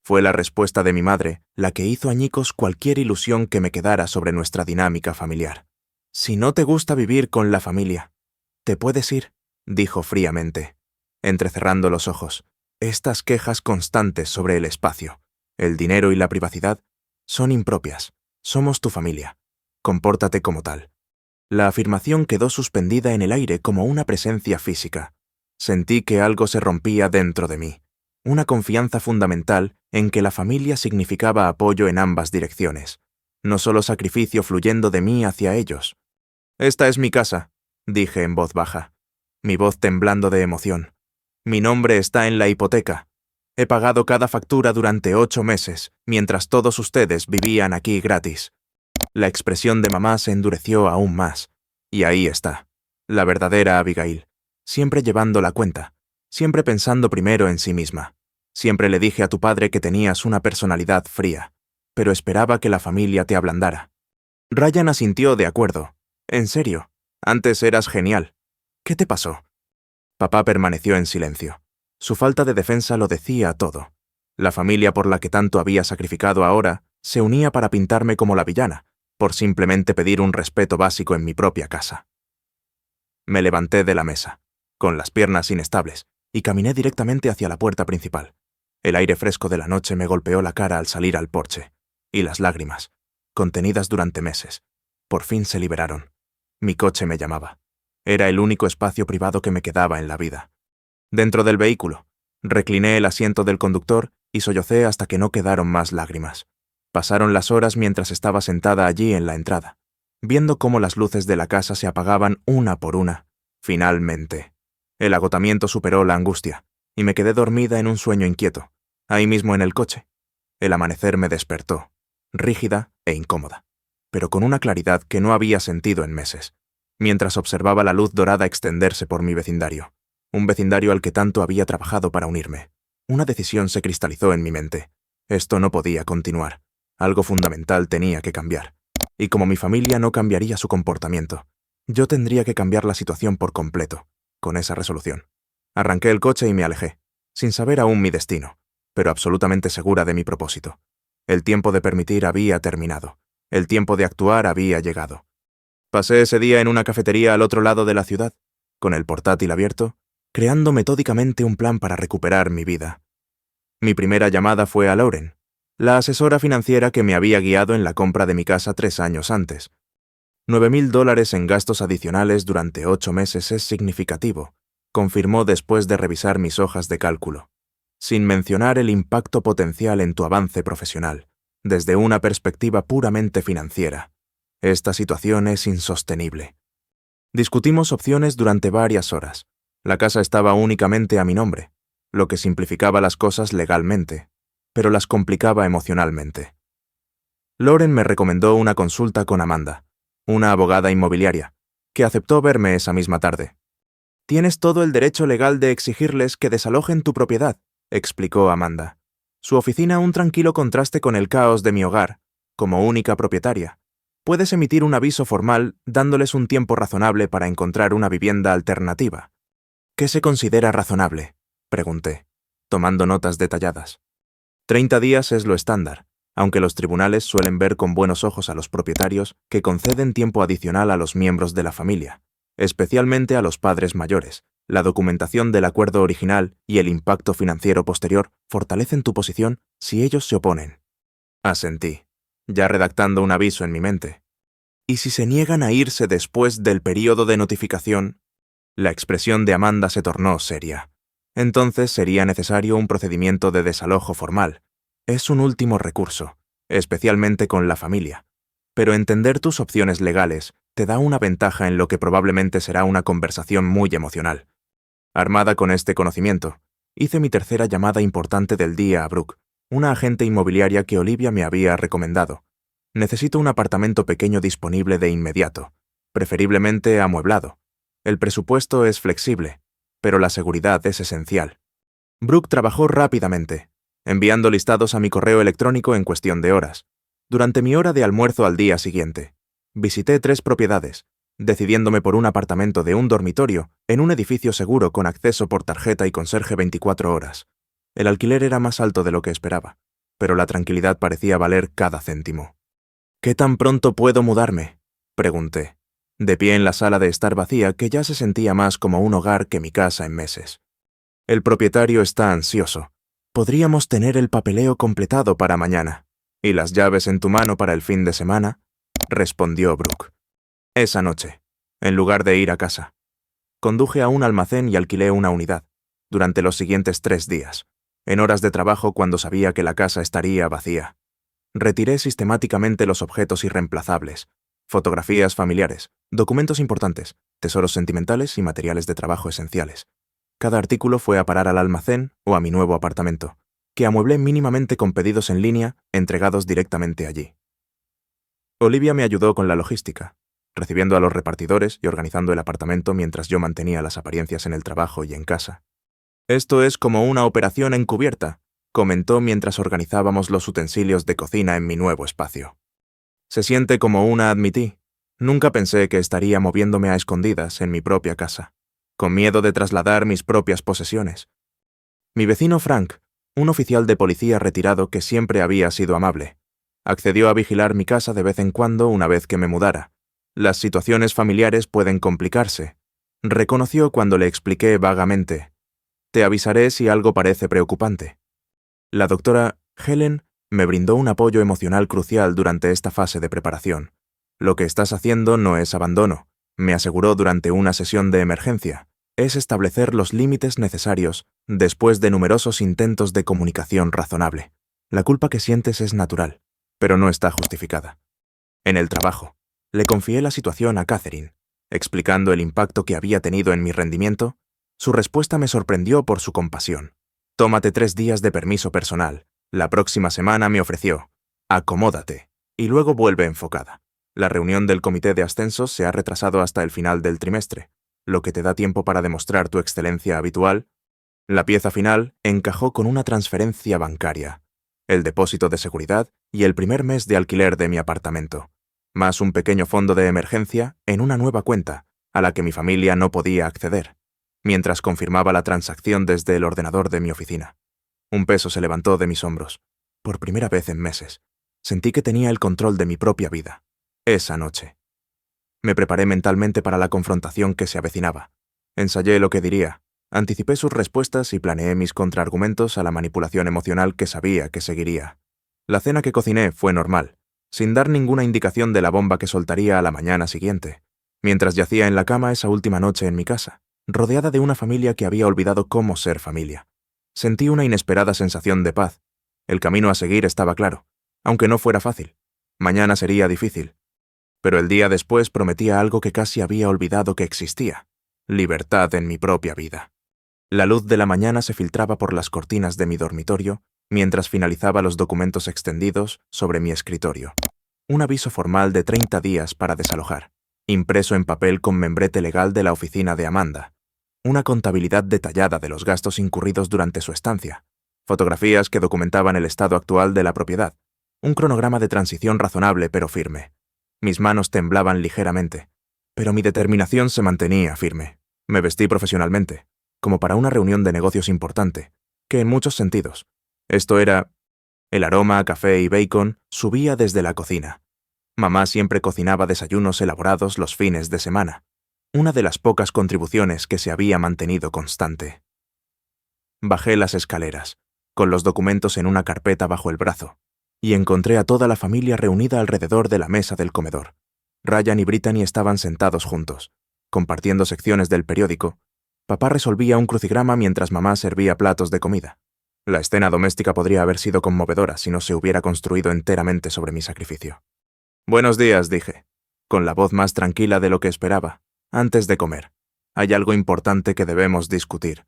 Fue la respuesta de mi madre la que hizo añicos cualquier ilusión que me quedara sobre nuestra dinámica familiar. «Si no te gusta vivir con la familia, te puedes ir», dijo fríamente, entrecerrando los ojos. «Estas quejas constantes sobre el espacio, el dinero y la privacidad son impropias. Somos tu familia. Compórtate como tal». La afirmación quedó suspendida en el aire como una presencia física. Sentí que algo se rompía dentro de mí, una confianza fundamental en que la familia significaba apoyo en ambas direcciones, no solo sacrificio fluyendo de mí hacia ellos. «Esta es mi casa», dije en voz baja, mi voz temblando de emoción. «Mi nombre está en la hipoteca. He pagado cada factura durante 8 meses, mientras todos ustedes vivían aquí gratis». La expresión de mamá se endureció aún más. Y ahí está, la verdadera Abigail, siempre llevando la cuenta, siempre pensando primero en sí misma. Siempre le dije a tu padre que tenías una personalidad fría, pero esperaba que la familia te ablandara. Ryan asintió de acuerdo. «En serio, antes eras genial. ¿Qué te pasó?» Papá permaneció en silencio. Su falta de defensa lo decía todo. La familia por la que tanto había sacrificado ahora se unía para pintarme como la villana, por simplemente pedir un respeto básico en mi propia casa. Me levanté de la mesa, con las piernas inestables, y caminé directamente hacia la puerta principal. El aire fresco de la noche me golpeó la cara al salir al porche, y las lágrimas, contenidas durante meses, por fin se liberaron. Mi coche me llamaba. Era el único espacio privado que me quedaba en la vida. Dentro del vehículo, recliné el asiento del conductor y sollocé hasta que no quedaron más lágrimas. Pasaron las horas mientras estaba sentada allí en la entrada, viendo cómo las luces de la casa se apagaban una por una. Finalmente, el agotamiento superó la angustia, y me quedé dormida en un sueño inquieto, ahí mismo en el coche. El amanecer me despertó, rígida e incómoda, pero con una claridad que no había sentido en meses. mientras observaba la luz dorada extenderse por mi vecindario. Un vecindario al que tanto había trabajado para unirme. Una decisión se cristalizó en mi mente. Esto no podía continuar. Algo fundamental tenía que cambiar. Y como mi familia no cambiaría su comportamiento, yo tendría que cambiar la situación por completo, con esa resolución. Arranqué el coche y me alejé, sin saber aún mi destino, pero absolutamente segura de mi propósito. El tiempo de permitir había terminado. El tiempo de actuar había llegado. Pasé ese día en una cafetería al otro lado de la ciudad, con el portátil abierto, creando metódicamente un plan para recuperar mi vida. Mi primera llamada fue a Lauren, la asesora financiera que me había guiado en la compra de mi casa 3 años antes. $9,000 en gastos adicionales durante 8 meses es significativo, confirmó después de revisar mis hojas de cálculo, sin mencionar el impacto potencial en tu avance profesional, desde una perspectiva puramente financiera. Esta situación es insostenible. Discutimos opciones durante varias horas. La casa estaba únicamente a mi nombre, lo que simplificaba las cosas legalmente, pero las complicaba emocionalmente. Lauren me recomendó una consulta con Amanda, una abogada inmobiliaria, que aceptó verme esa misma tarde. «Tienes todo el derecho legal de exigirles que desalojen tu propiedad», explicó Amanda. «Su oficina un tranquilo contraste con el caos de mi hogar, como única propietaria. Puedes emitir un aviso formal dándoles un tiempo razonable para encontrar una vivienda alternativa». «¿Qué se considera razonable?», pregunté, tomando notas detalladas. 30 días es lo estándar, aunque los tribunales suelen ver con buenos ojos a los propietarios que conceden tiempo adicional a los miembros de la familia, especialmente a los padres mayores. La documentación del acuerdo original y el impacto financiero posterior fortalecen tu posición si ellos se oponen. Asentí, ya redactando un aviso en mi mente. ¿Y si se niegan a irse después del período de notificación? La expresión de Amanda se tornó seria. Entonces sería necesario un procedimiento de desalojo formal. Es un último recurso, especialmente con la familia. Pero entender tus opciones legales te da una ventaja en lo que probablemente será una conversación muy emocional. Armada con este conocimiento, hice mi tercera llamada importante del día a Brooke, una agente inmobiliaria que Olivia me había recomendado. Necesito un apartamento pequeño disponible de inmediato, preferiblemente amueblado. El presupuesto es flexible, pero la seguridad es esencial. Brooke trabajó rápidamente, enviando listados a mi correo electrónico en cuestión de horas. Durante mi hora de almuerzo al día siguiente, visité 3 propiedades, decidiéndome por un apartamento de un dormitorio en un edificio seguro con acceso por tarjeta y conserje 24 horas. El alquiler era más alto de lo que esperaba, pero la tranquilidad parecía valer cada céntimo. «¿Qué tan pronto puedo mudarme?», pregunté, de pie en la sala de estar vacía que ya se sentía más como un hogar que mi casa en meses. «El propietario está ansioso. Podríamos tener el papeleo completado para mañana. ¿Y las llaves en tu mano para el fin de semana?», respondió Brooke. Esa noche, en lugar de ir a casa, conduje a un almacén y alquilé una unidad, durante los siguientes 3 días, en horas de trabajo cuando sabía que la casa estaría vacía. Retiré sistemáticamente los objetos irreemplazables, fotografías familiares, documentos importantes, tesoros sentimentales y materiales de trabajo esenciales. Cada artículo fue a parar al almacén o a mi nuevo apartamento, que amueblé mínimamente con pedidos en línea entregados directamente allí. Olivia me ayudó con la logística, recibiendo a los repartidores y organizando el apartamento mientras yo mantenía las apariencias en el trabajo y en casa. «Esto es como una operación encubierta», comentó mientras organizábamos los utensilios de cocina en mi nuevo espacio. «Se siente como una», admití. Nunca pensé que estaría moviéndome a escondidas en mi propia casa, con miedo de trasladar mis propias posesiones. Mi vecino Frank, un oficial de policía retirado que siempre había sido amable, accedió a vigilar mi casa de vez en cuando una vez que me mudara. «Las situaciones familiares pueden complicarse», reconoció cuando le expliqué vagamente. «Te avisaré si algo parece preocupante». La doctora Helen me brindó un apoyo emocional crucial durante esta fase de preparación. «Lo que estás haciendo no es abandono», me aseguró durante una sesión de emergencia. «Es establecer los límites necesarios después de numerosos intentos de comunicación razonable. La culpa que sientes es natural, pero no está justificada». En el trabajo, le confié la situación a Catherine, explicando el impacto que había tenido en mi rendimiento. Su respuesta me sorprendió por su compasión. «Tómate 3 días de permiso personal. La próxima semana», me ofreció. «Acomódate, y luego vuelve enfocada». La reunión del comité de ascensos se ha retrasado hasta el final del trimestre, lo que te da tiempo para demostrar tu excelencia habitual. La pieza final encajó con una transferencia bancaria, el depósito de seguridad y el primer mes de alquiler de mi apartamento, más un pequeño fondo de emergencia en una nueva cuenta, a la que mi familia no podía acceder, mientras confirmaba la transacción desde el ordenador de mi oficina. Un peso se levantó de mis hombros. Por primera vez en meses, sentí que tenía el control de mi propia vida. Esa noche. Me preparé mentalmente para la confrontación que se avecinaba. Ensayé lo que diría, anticipé sus respuestas y planeé mis contraargumentos a la manipulación emocional que sabía que seguiría. La cena que cociné fue normal, sin dar ninguna indicación de la bomba que soltaría a la mañana siguiente, mientras yacía en la cama esa última noche en mi casa, rodeada de una familia que había olvidado cómo ser familia. Sentí una inesperada sensación de paz. El camino a seguir estaba claro, aunque no fuera fácil. Mañana sería difícil. Pero el día después prometía algo que casi había olvidado que existía: libertad en mi propia vida. La luz de la mañana se filtraba por las cortinas de mi dormitorio mientras finalizaba los documentos extendidos sobre mi escritorio. Un aviso formal de 30 días para desalojar, impreso en papel con membrete legal de la oficina de Amanda. Una contabilidad detallada de los gastos incurridos durante su estancia, fotografías que documentaban el estado actual de la propiedad, un cronograma de transición razonable pero firme. Mis manos temblaban ligeramente, pero mi determinación se mantenía firme. Me vestí profesionalmente, como para una reunión de negocios importante, que en muchos sentidos, esto era... El aroma a café y bacon subía desde la cocina. Mamá siempre cocinaba desayunos elaborados los fines de semana, una de las pocas contribuciones que se había mantenido constante. Bajé las escaleras, con los documentos en una carpeta bajo el brazo, y encontré a toda la familia reunida alrededor de la mesa del comedor. Ryan y Brittany estaban sentados juntos, compartiendo secciones del periódico. Papá resolvía un crucigrama mientras mamá servía platos de comida. La escena doméstica podría haber sido conmovedora si no se hubiera construido enteramente sobre mi sacrificio. «Buenos días», dije, con la voz más tranquila de lo que esperaba, antes de comer. «Hay algo importante que debemos discutir».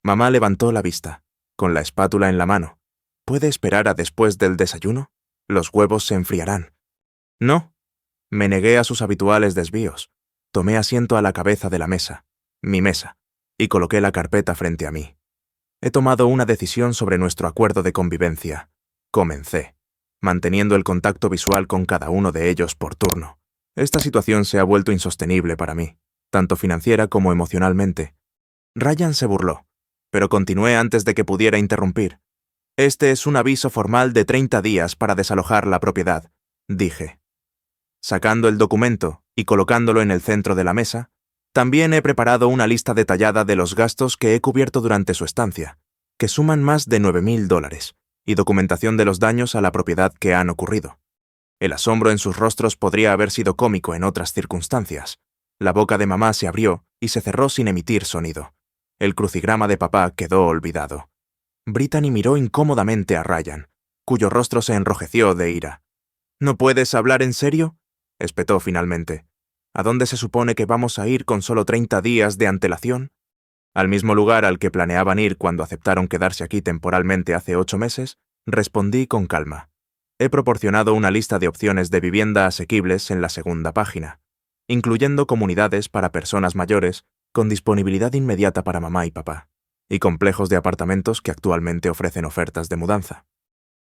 Mamá levantó la vista, con la espátula en la mano. «¿Puede esperar a después del desayuno? Los huevos se enfriarán». «No». Me negué a sus habituales desvíos. Tomé asiento a la cabeza de la mesa, mi mesa, y coloqué la carpeta frente a mí. «He tomado una decisión sobre nuestro acuerdo de convivencia». Comencé, manteniendo el contacto visual con cada uno de ellos por turno. Esta situación se ha vuelto insostenible para mí, tanto financiera como emocionalmente. Ryan se burló, pero continué antes de que pudiera interrumpir. «Este es un aviso formal de 30 días para desalojar la propiedad», dije. Sacando el documento y colocándolo en el centro de la mesa, también he preparado una lista detallada de los gastos que he cubierto durante su estancia, que suman más de $9,000, y documentación de los daños a la propiedad que han ocurrido. El asombro en sus rostros podría haber sido cómico en otras circunstancias. La boca de mamá se abrió y se cerró sin emitir sonido. El crucigrama de papá quedó olvidado. Brittany miró incómodamente a Ryan, cuyo rostro se enrojeció de ira. «¿No puedes hablar en serio?», espetó finalmente. «¿A dónde se supone que vamos a ir con solo 30 días de antelación?» «Al mismo lugar al que planeaban ir cuando aceptaron quedarse aquí temporalmente hace 8 meses», respondí con calma. He proporcionado una lista de opciones de vivienda asequibles en la segunda página, incluyendo comunidades para personas mayores con disponibilidad inmediata para mamá y papá, y complejos de apartamentos que actualmente ofrecen ofertas de mudanza.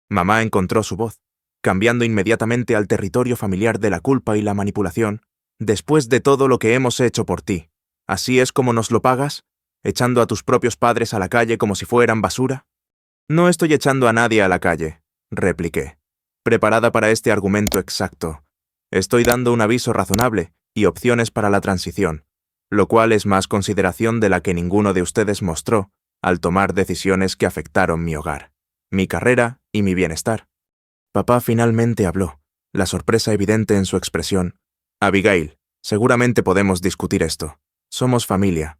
Mamá encontró su voz, cambiando inmediatamente al territorio familiar de la culpa y la manipulación. «Después de todo lo que hemos hecho por ti, ¿así es como nos lo pagas? ¿Echando a tus propios padres a la calle como si fueran basura?» «No estoy echando a nadie a la calle», repliqué, preparada para este argumento exacto. «Estoy dando un aviso razonable y opciones para la transición, lo cual es más consideración de la que ninguno de ustedes mostró al tomar decisiones que afectaron mi hogar, mi carrera y mi bienestar». Papá finalmente habló, la sorpresa evidente en su expresión. «Abigail, seguramente podemos discutir esto. Somos familia.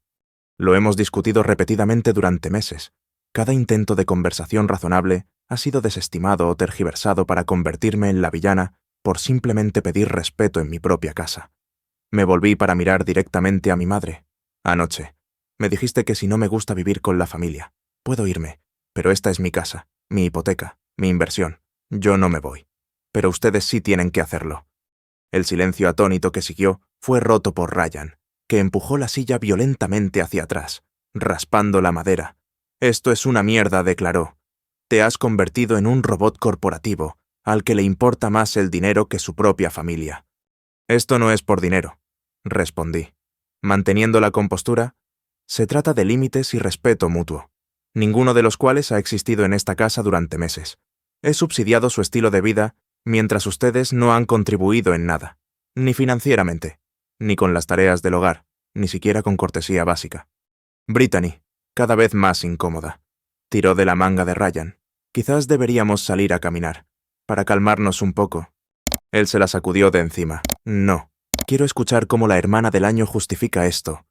Lo hemos discutido repetidamente durante meses. Cada intento de conversación razonable ha sido desestimado o tergiversado para convertirme en la villana por simplemente pedir respeto en mi propia casa. Me volví para mirar directamente a mi madre. Anoche, me dijiste que si no me gusta vivir con la familia, puedo irme, pero esta es mi casa, mi hipoteca, mi inversión. Yo no me voy. Pero ustedes sí tienen que hacerlo». El silencio atónito que siguió fue roto por Ryan, que empujó la silla violentamente hacia atrás, raspando la madera. «Esto es una mierda», declaró. «Te has convertido en un robot corporativo, al que le importa más el dinero que su propia familia». «Esto no es por dinero», respondí. Manteniendo la compostura, se trata de límites y respeto mutuo, ninguno de los cuales ha existido en esta casa durante meses. He subsidiado su estilo de vida mientras ustedes no han contribuido en nada, ni financieramente, ni con las tareas del hogar, ni siquiera con cortesía básica. Brittany, cada vez más incómoda, tiró de la manga de Ryan. «Quizás deberíamos salir a caminar, para calmarnos un poco». Él se la sacudió de encima. «No, quiero escuchar cómo la hermana del año justifica esto».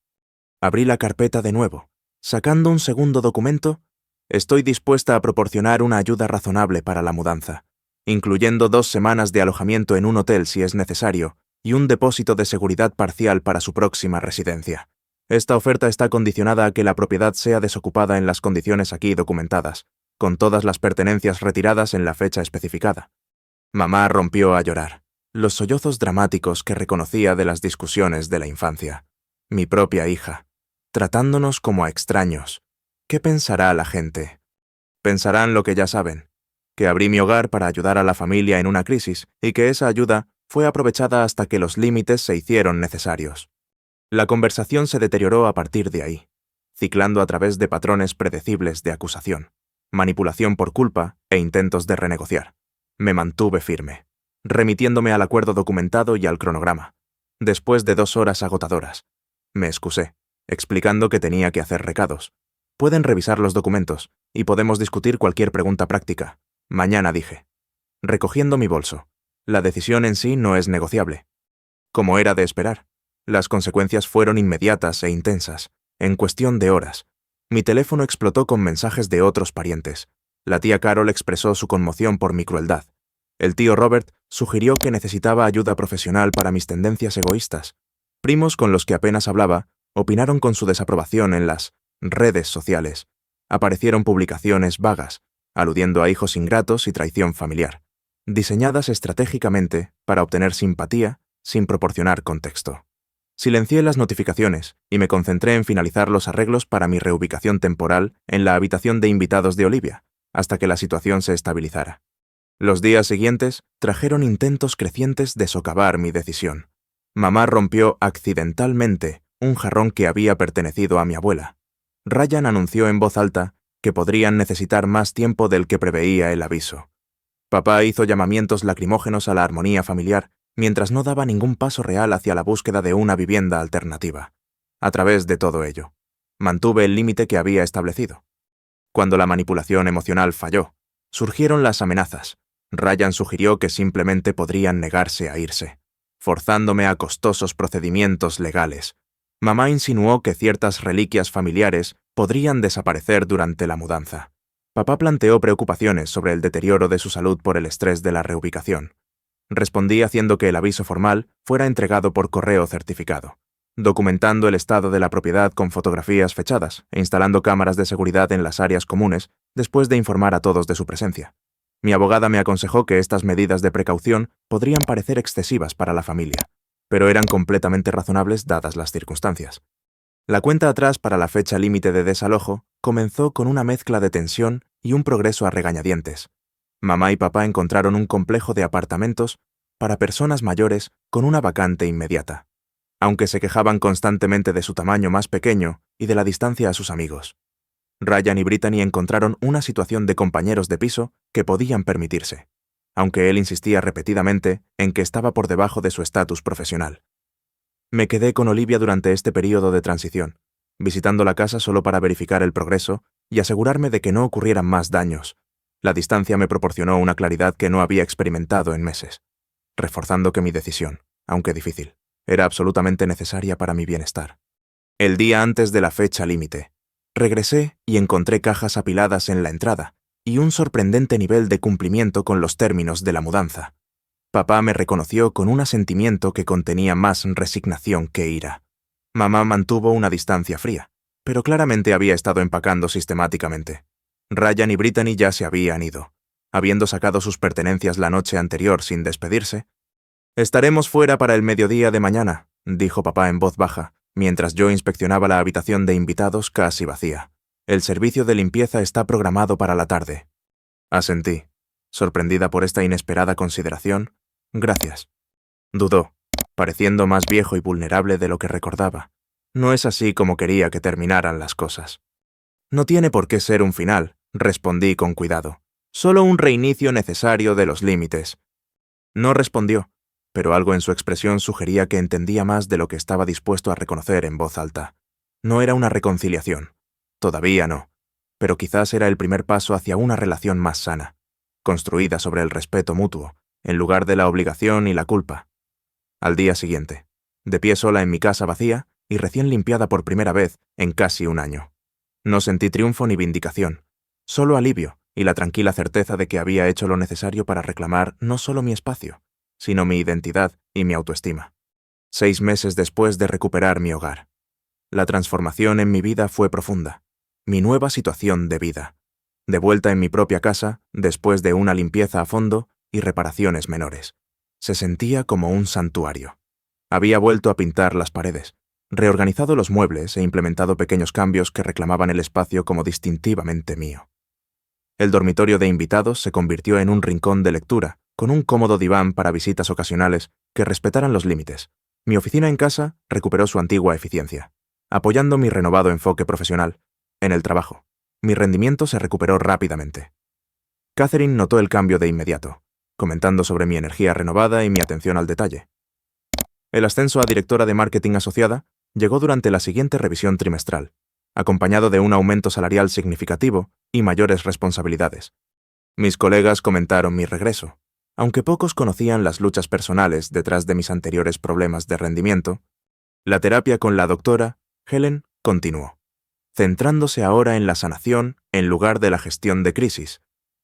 Abrí la carpeta de nuevo. Sacando un segundo documento, «Estoy dispuesta a proporcionar una ayuda razonable para la mudanza, incluyendo 2 semanas de alojamiento en un hotel si es necesario y un depósito de seguridad parcial para su próxima residencia. Esta oferta está condicionada a que la propiedad sea desocupada en las condiciones aquí documentadas, con todas las pertenencias retiradas en la fecha especificada». Mamá rompió a llorar, los sollozos dramáticos que reconocía de las discusiones de la infancia. Mi propia hija, tratándonos como a extraños. ¿Qué pensará la gente? Pensarán lo que ya saben, que abrí mi hogar para ayudar a la familia en una crisis y que esa ayuda fue aprovechada hasta que los límites se hicieron necesarios. La conversación se deterioró a partir de ahí, ciclando a través de patrones predecibles de acusación, manipulación por culpa e intentos de renegociar. Me mantuve firme, remitiéndome al acuerdo documentado y al cronograma. Después de 2 horas agotadoras, me excusé, explicando que tenía que hacer recados. «Pueden revisar los documentos y podemos discutir cualquier pregunta práctica. Mañana», dije. Recogiendo mi bolso. La decisión en sí no es negociable. Como era de esperar, las consecuencias fueron inmediatas e intensas. En cuestión de horas, mi teléfono explotó con mensajes de otros parientes. La tía Carol expresó su conmoción por mi crueldad. El tío Robert sugirió que necesitaba ayuda profesional para mis tendencias egoístas. Primos con los que apenas hablaba opinaron con su desaprobación en las redes sociales. Aparecieron publicaciones vagas, aludiendo a hijos ingratos y traición familiar, diseñadas estratégicamente para obtener simpatía sin proporcionar contexto. Silencié las notificaciones y me concentré en finalizar los arreglos para mi reubicación temporal en la habitación de invitados de Olivia, hasta que la situación se estabilizara. Los días siguientes trajeron intentos crecientes de socavar mi decisión. Mamá rompió accidentalmente un jarrón que había pertenecido a mi abuela. Ryan anunció en voz alta que podrían necesitar más tiempo del que preveía el aviso. Papá hizo llamamientos lacrimógenos a la armonía familiar mientras no daba ningún paso real hacia la búsqueda de una vivienda alternativa. A través de todo ello, mantuve el límite que había establecido. Cuando la manipulación emocional falló, surgieron las amenazas. Ryan sugirió que simplemente podrían negarse a irse, forzándome a costosos procedimientos legales. Mamá insinuó que ciertas reliquias familiares podrían desaparecer durante la mudanza. Papá planteó preocupaciones sobre el deterioro de su salud por el estrés de la reubicación. Respondí haciendo que el aviso formal fuera entregado por correo certificado, documentando el estado de la propiedad con fotografías fechadas e instalando cámaras de seguridad en las áreas comunes después de informar a todos de su presencia. Mi abogada me aconsejó que estas medidas de precaución podrían parecer excesivas para la familia, pero eran completamente razonables dadas las circunstancias. La cuenta atrás para la fecha límite de desalojo comenzó con una mezcla de tensión y un progreso a regañadientes. Mamá y papá encontraron un complejo de apartamentos para personas mayores con una vacante inmediata, aunque se quejaban constantemente de su tamaño más pequeño y de la distancia a sus amigos. Ryan y Brittany encontraron una situación de compañeros de piso que podían permitirse, aunque él insistía repetidamente en que estaba por debajo de su estatus profesional. Me quedé con Olivia durante este período de transición, visitando la casa solo para verificar el progreso y asegurarme de que no ocurrieran más daños. La distancia me proporcionó una claridad que no había experimentado en meses, reforzando que mi decisión, aunque difícil, era absolutamente necesaria para mi bienestar. El día antes de la fecha límite, regresé y encontré cajas apiladas en la entrada y un sorprendente nivel de cumplimiento con los términos de la mudanza. Papá me reconoció con un asentimiento que contenía más resignación que ira. Mamá mantuvo una distancia fría, pero claramente había estado empacando sistemáticamente. Ryan y Brittany ya se habían ido, habiendo sacado sus pertenencias la noche anterior sin despedirse. Estaremos fuera para el mediodía de mañana, dijo papá en voz baja, mientras yo inspeccionaba la habitación de invitados casi vacía. El servicio de limpieza está programado para la tarde. Asentí, sorprendida por esta inesperada consideración. Gracias. Dudó, pareciendo más viejo y vulnerable de lo que recordaba. No es así como quería que terminaran las cosas. No tiene por qué ser un final, respondí con cuidado. Solo un reinicio necesario de los límites. No respondió, pero algo en su expresión sugería que entendía más de lo que estaba dispuesto a reconocer en voz alta. No era una reconciliación. Todavía no. Pero quizás era el primer paso hacia una relación más sana, construida sobre el respeto mutuo, en lugar de la obligación y la culpa. Al día siguiente, de pie sola en mi casa vacía y recién limpiada por primera vez en casi un año. No sentí triunfo ni vindicación, solo alivio y la tranquila certeza de que había hecho lo necesario para reclamar no solo mi espacio, sino mi identidad y mi autoestima. 6 meses después de recuperar mi hogar. La transformación en mi vida fue profunda. Mi nueva situación de vida. De vuelta en mi propia casa, después de una limpieza a fondo y reparaciones menores. Se sentía como un santuario. Había vuelto a pintar las paredes, reorganizado los muebles e implementado pequeños cambios que reclamaban el espacio como distintivamente mío. El dormitorio de invitados se convirtió en un rincón de lectura, con un cómodo diván para visitas ocasionales que respetaran los límites. Mi oficina en casa recuperó su antigua eficiencia, apoyando mi renovado enfoque profesional. En el trabajo, mi rendimiento se recuperó rápidamente. Catherine notó el cambio de inmediato, comentando sobre mi energía renovada y mi atención al detalle. El ascenso a directora de marketing asociada llegó durante la siguiente revisión trimestral, acompañado de un aumento salarial significativo y mayores responsabilidades. Mis colegas comentaron mi regreso. Aunque pocos conocían las luchas personales detrás de mis anteriores problemas de rendimiento, la terapia con la doctora Helen continuó, centrándose ahora en la sanación en lugar de la gestión de crisis.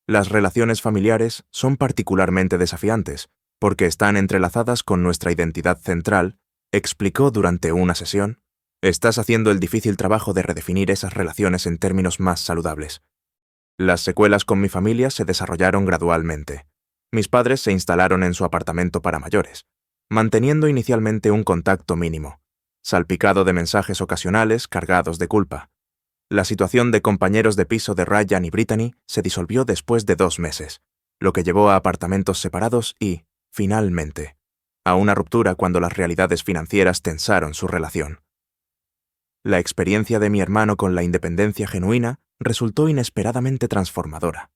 Las relaciones familiares son particularmente desafiantes porque están entrelazadas con nuestra identidad central, explicó durante una sesión. Estás haciendo el difícil trabajo de redefinir esas relaciones en términos más saludables. Las secuelas con mi familia se desarrollaron gradualmente. Mis padres se instalaron en su apartamento para mayores, manteniendo inicialmente un contacto mínimo, salpicado de mensajes ocasionales cargados de culpa. La situación de compañeros de piso de Ryan y Brittany se disolvió después de 2 meses, lo que llevó a apartamentos separados y, finalmente, a una ruptura cuando las realidades financieras tensaron su relación. La experiencia de mi hermano con la independencia genuina resultó inesperadamente transformadora.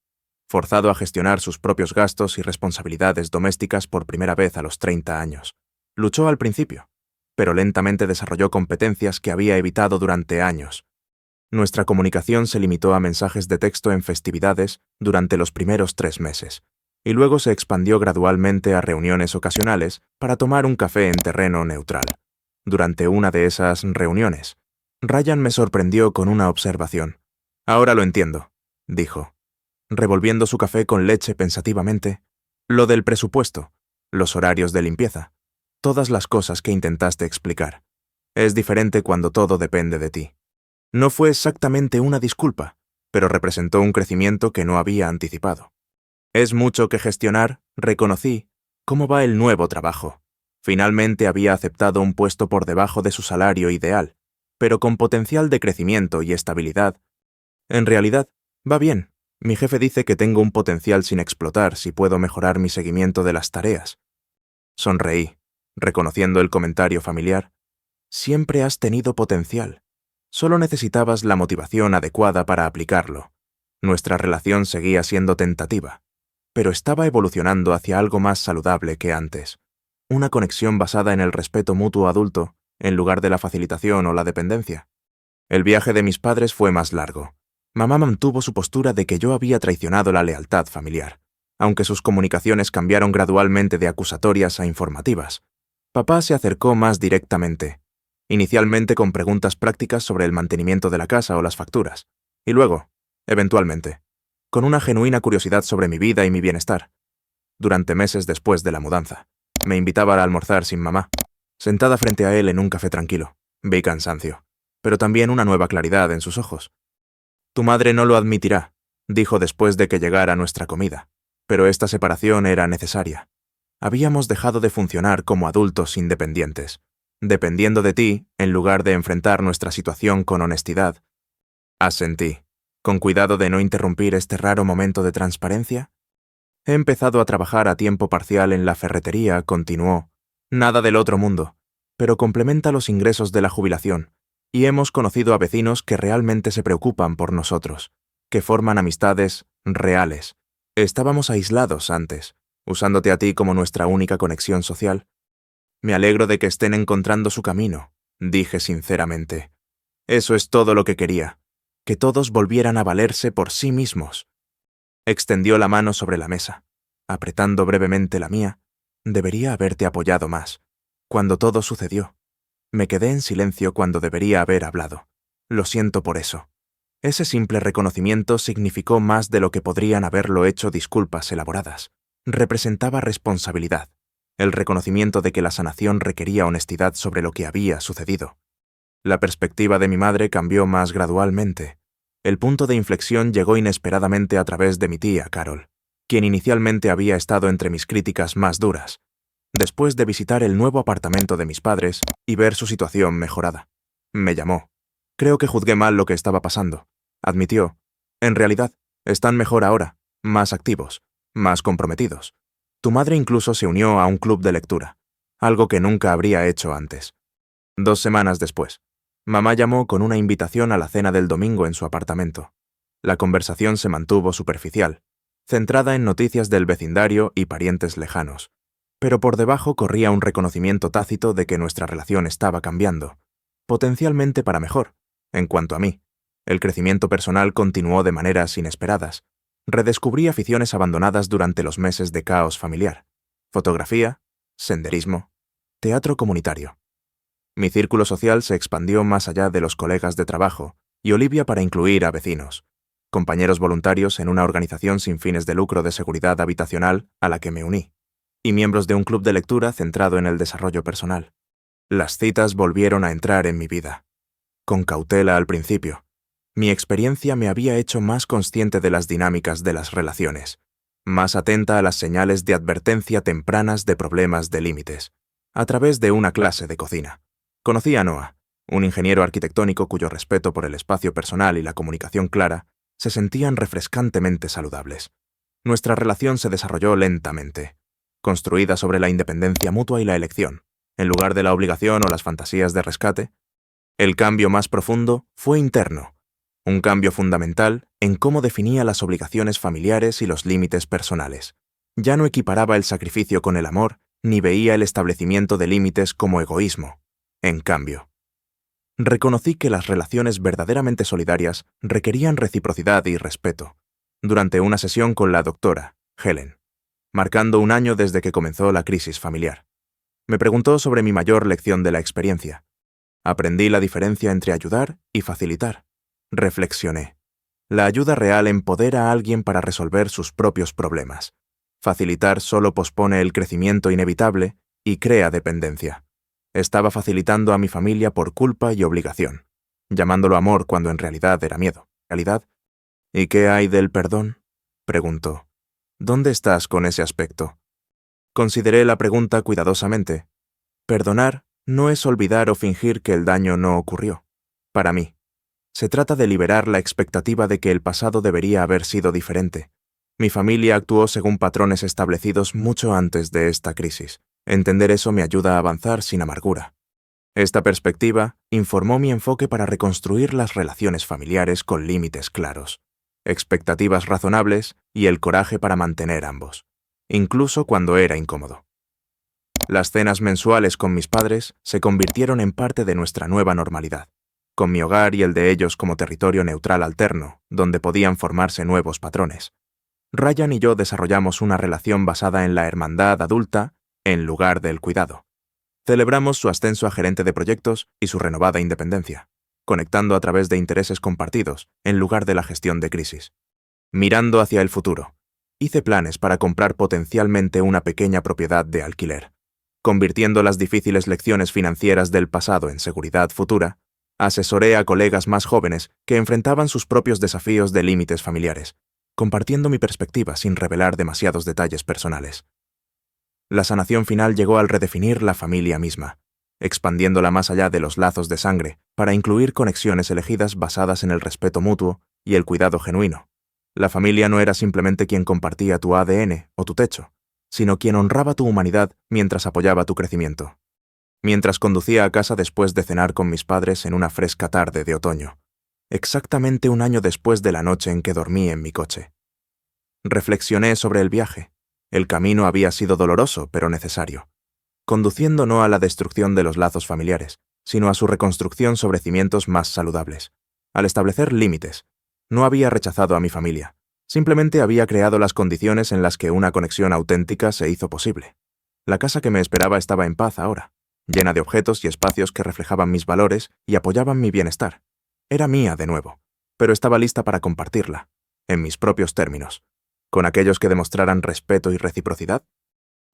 Forzado a gestionar sus propios gastos y responsabilidades domésticas por primera vez a los 30 años. Luchó al principio, pero lentamente desarrolló competencias que había evitado durante años. Nuestra comunicación se limitó a mensajes de texto en festividades durante los primeros 3 meses, y luego se expandió gradualmente a reuniones ocasionales para tomar un café en terreno neutral. Durante una de esas reuniones, Ryan me sorprendió con una observación. «Ahora lo entiendo», dijo, revolviendo su café con leche pensativamente. «Lo del presupuesto, los horarios de limpieza, todas las cosas que intentaste explicar. Es diferente cuando todo depende de ti». No fue exactamente una disculpa, pero representó un crecimiento que no había anticipado. «Es mucho que gestionar», reconocí. «¿Cómo va el nuevo trabajo?» Finalmente había aceptado un puesto por debajo de su salario ideal, pero con potencial de crecimiento y estabilidad. «En realidad, va bien. Mi jefe dice que tengo un potencial sin explotar si puedo mejorar mi seguimiento de las tareas». Sonreí, reconociendo el comentario familiar. «Siempre has tenido potencial. Solo necesitabas la motivación adecuada para aplicarlo». Nuestra relación seguía siendo tentativa, pero estaba evolucionando hacia algo más saludable que antes. Una conexión basada en el respeto mutuo adulto, en lugar de la facilitación o la dependencia. El viaje de mis padres fue más largo. Mamá mantuvo su postura de que yo había traicionado la lealtad familiar, aunque sus comunicaciones cambiaron gradualmente de acusatorias a informativas. Papá se acercó más directamente, inicialmente con preguntas prácticas sobre el mantenimiento de la casa o las facturas, y luego, eventualmente, con una genuina curiosidad sobre mi vida y mi bienestar. Durante meses después de la mudanza, me invitaba a almorzar sin mamá. Sentada frente a él en un café tranquilo, vi cansancio, pero también una nueva claridad en sus ojos. «Tu madre no lo admitirá», dijo después de que llegara nuestra comida, «pero esta separación era necesaria». Habíamos dejado de funcionar como adultos independientes, dependiendo de ti en lugar de enfrentar nuestra situación con honestidad. Asentí, con cuidado de no interrumpir este raro momento de transparencia. He empezado a trabajar a tiempo parcial en la ferretería, continuó. Nada del otro mundo, pero complementa los ingresos de la jubilación, y hemos conocido a vecinos que realmente se preocupan por nosotros, que forman amistades reales. Estábamos aislados antes, usándote a ti como nuestra única conexión social. Me alegro de que estén encontrando su camino, dije sinceramente. Eso es todo lo que quería, que todos volvieran a valerse por sí mismos. Extendió la mano sobre la mesa, apretando brevemente la mía. Debería haberte apoyado más. Cuando todo sucedió, me quedé en silencio cuando debería haber hablado. Lo siento por eso. Ese simple reconocimiento significó más de lo que podrían haberlo hecho disculpas elaboradas. Representaba responsabilidad, el reconocimiento de que la sanación requería honestidad sobre lo que había sucedido. La perspectiva de mi madre cambió más gradualmente. El punto de inflexión llegó inesperadamente a través de mi tía, Carol, quien inicialmente había estado entre mis críticas más duras, después de visitar el nuevo apartamento de mis padres y ver su situación mejorada. Me llamó. Creo que juzgué mal lo que estaba pasando. Admitió. En realidad, están mejor ahora, más activos, más comprometidos. Tu madre incluso se unió a un club de lectura, algo que nunca habría hecho antes. 2 semanas después, mamá llamó con una invitación a la cena del domingo en su apartamento. La conversación se mantuvo superficial, centrada en noticias del vecindario y parientes lejanos, pero por debajo corría un reconocimiento tácito de que nuestra relación estaba cambiando, potencialmente para mejor. En cuanto a mí, el crecimiento personal continuó de maneras inesperadas. Redescubrí aficiones abandonadas durante los meses de caos familiar: fotografía, senderismo, teatro comunitario. Mi círculo social se expandió más allá de los colegas de trabajo y Olivia para incluir a vecinos, compañeros voluntarios en una organización sin fines de lucro de seguridad habitacional a la que me uní, y miembros de un club de lectura centrado en el desarrollo personal. Las citas volvieron a entrar en mi vida. Con cautela al principio. Mi experiencia me había hecho más consciente de las dinámicas de las relaciones, más atenta a las señales de advertencia tempranas de problemas de límites, a través de una clase de cocina. Conocí a Noah, un ingeniero arquitectónico cuyo respeto por el espacio personal y la comunicación clara se sentían refrescantemente saludables. Nuestra relación se desarrolló lentamente, construida sobre la independencia mutua y la elección, en lugar de la obligación o las fantasías de rescate. El cambio más profundo fue interno, un cambio fundamental en cómo definía las obligaciones familiares y los límites personales. Ya no equiparaba el sacrificio con el amor, ni veía el establecimiento de límites como egoísmo. En cambio, reconocí que las relaciones verdaderamente solidarias requerían reciprocidad y respeto. Durante una sesión con la doctora, Helen, marcando un año desde que comenzó la crisis familiar, me preguntó sobre mi mayor lección de la experiencia. Aprendí la diferencia entre ayudar y facilitar. Reflexioné. La ayuda real empodera a alguien para resolver sus propios problemas. Facilitar solo pospone el crecimiento inevitable y crea dependencia. Estaba facilitando a mi familia por culpa y obligación, llamándolo amor cuando en realidad era miedo. ¿Realidad? ¿Y qué hay del perdón?, preguntó. ¿Dónde estás con ese aspecto? Consideré la pregunta cuidadosamente. Perdonar no es olvidar o fingir que el daño no ocurrió. Para mí, se trata de liberar la expectativa de que el pasado debería haber sido diferente. Mi familia actuó según patrones establecidos mucho antes de esta crisis. Entender eso me ayuda a avanzar sin amargura. Esta perspectiva informó mi enfoque para reconstruir las relaciones familiares con límites claros, expectativas razonables y el coraje para mantener ambos, incluso cuando era incómodo. Las cenas mensuales con mis padres se convirtieron en parte de nuestra nueva normalidad, con mi hogar y el de ellos como territorio neutral alterno, donde podían formarse nuevos patrones. Ryan y yo desarrollamos una relación basada en la hermandad adulta en lugar del cuidado. Celebramos su ascenso a gerente de proyectos y su renovada independencia, conectando a través de intereses compartidos en lugar de la gestión de crisis. Mirando hacia el futuro, hice planes para comprar potencialmente una pequeña propiedad de alquiler. Convirtiendo las difíciles lecciones financieras del pasado en seguridad futura, asesoré a colegas más jóvenes que enfrentaban sus propios desafíos de límites familiares, compartiendo mi perspectiva sin revelar demasiados detalles personales. La sanación final llegó al redefinir la familia misma, expandiéndola más allá de los lazos de sangre para incluir conexiones elegidas basadas en el respeto mutuo y el cuidado genuino. La familia no era simplemente quien compartía tu ADN o tu techo, sino quien honraba tu humanidad mientras apoyaba tu crecimiento. Mientras conducía a casa después de cenar con mis padres en una fresca tarde de otoño, exactamente un año después de la noche en que dormí en mi coche, reflexioné sobre el viaje. El camino había sido doloroso, pero necesario, conduciendo no a la destrucción de los lazos familiares, sino a su reconstrucción sobre cimientos más saludables. Al establecer límites, no había rechazado a mi familia, simplemente había creado las condiciones en las que una conexión auténtica se hizo posible. La casa que me esperaba estaba en paz ahora, llena de objetos y espacios que reflejaban mis valores y apoyaban mi bienestar. Era mía de nuevo, pero estaba lista para compartirla, en mis propios términos, con aquellos que demostraran respeto y reciprocidad.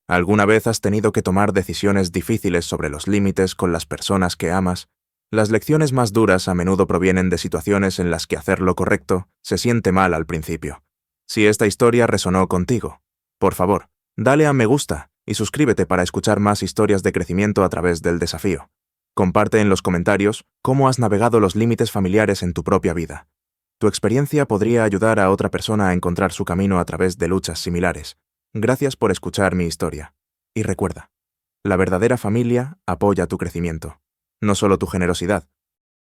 ¿Alguna vez has tenido que tomar decisiones difíciles sobre los límites con las personas que amas? Las lecciones más duras a menudo provienen de situaciones en las que hacer lo correcto se siente mal al principio. Si esta historia resonó contigo, por favor, dale a me gusta y suscríbete para escuchar más historias de crecimiento a través del desafío. Comparte en los comentarios cómo has navegado los límites familiares en tu propia vida. Tu experiencia podría ayudar a otra persona a encontrar su camino a través de luchas similares. Gracias por escuchar mi historia. Y recuerda, la verdadera familia apoya tu crecimiento, no solo tu generosidad.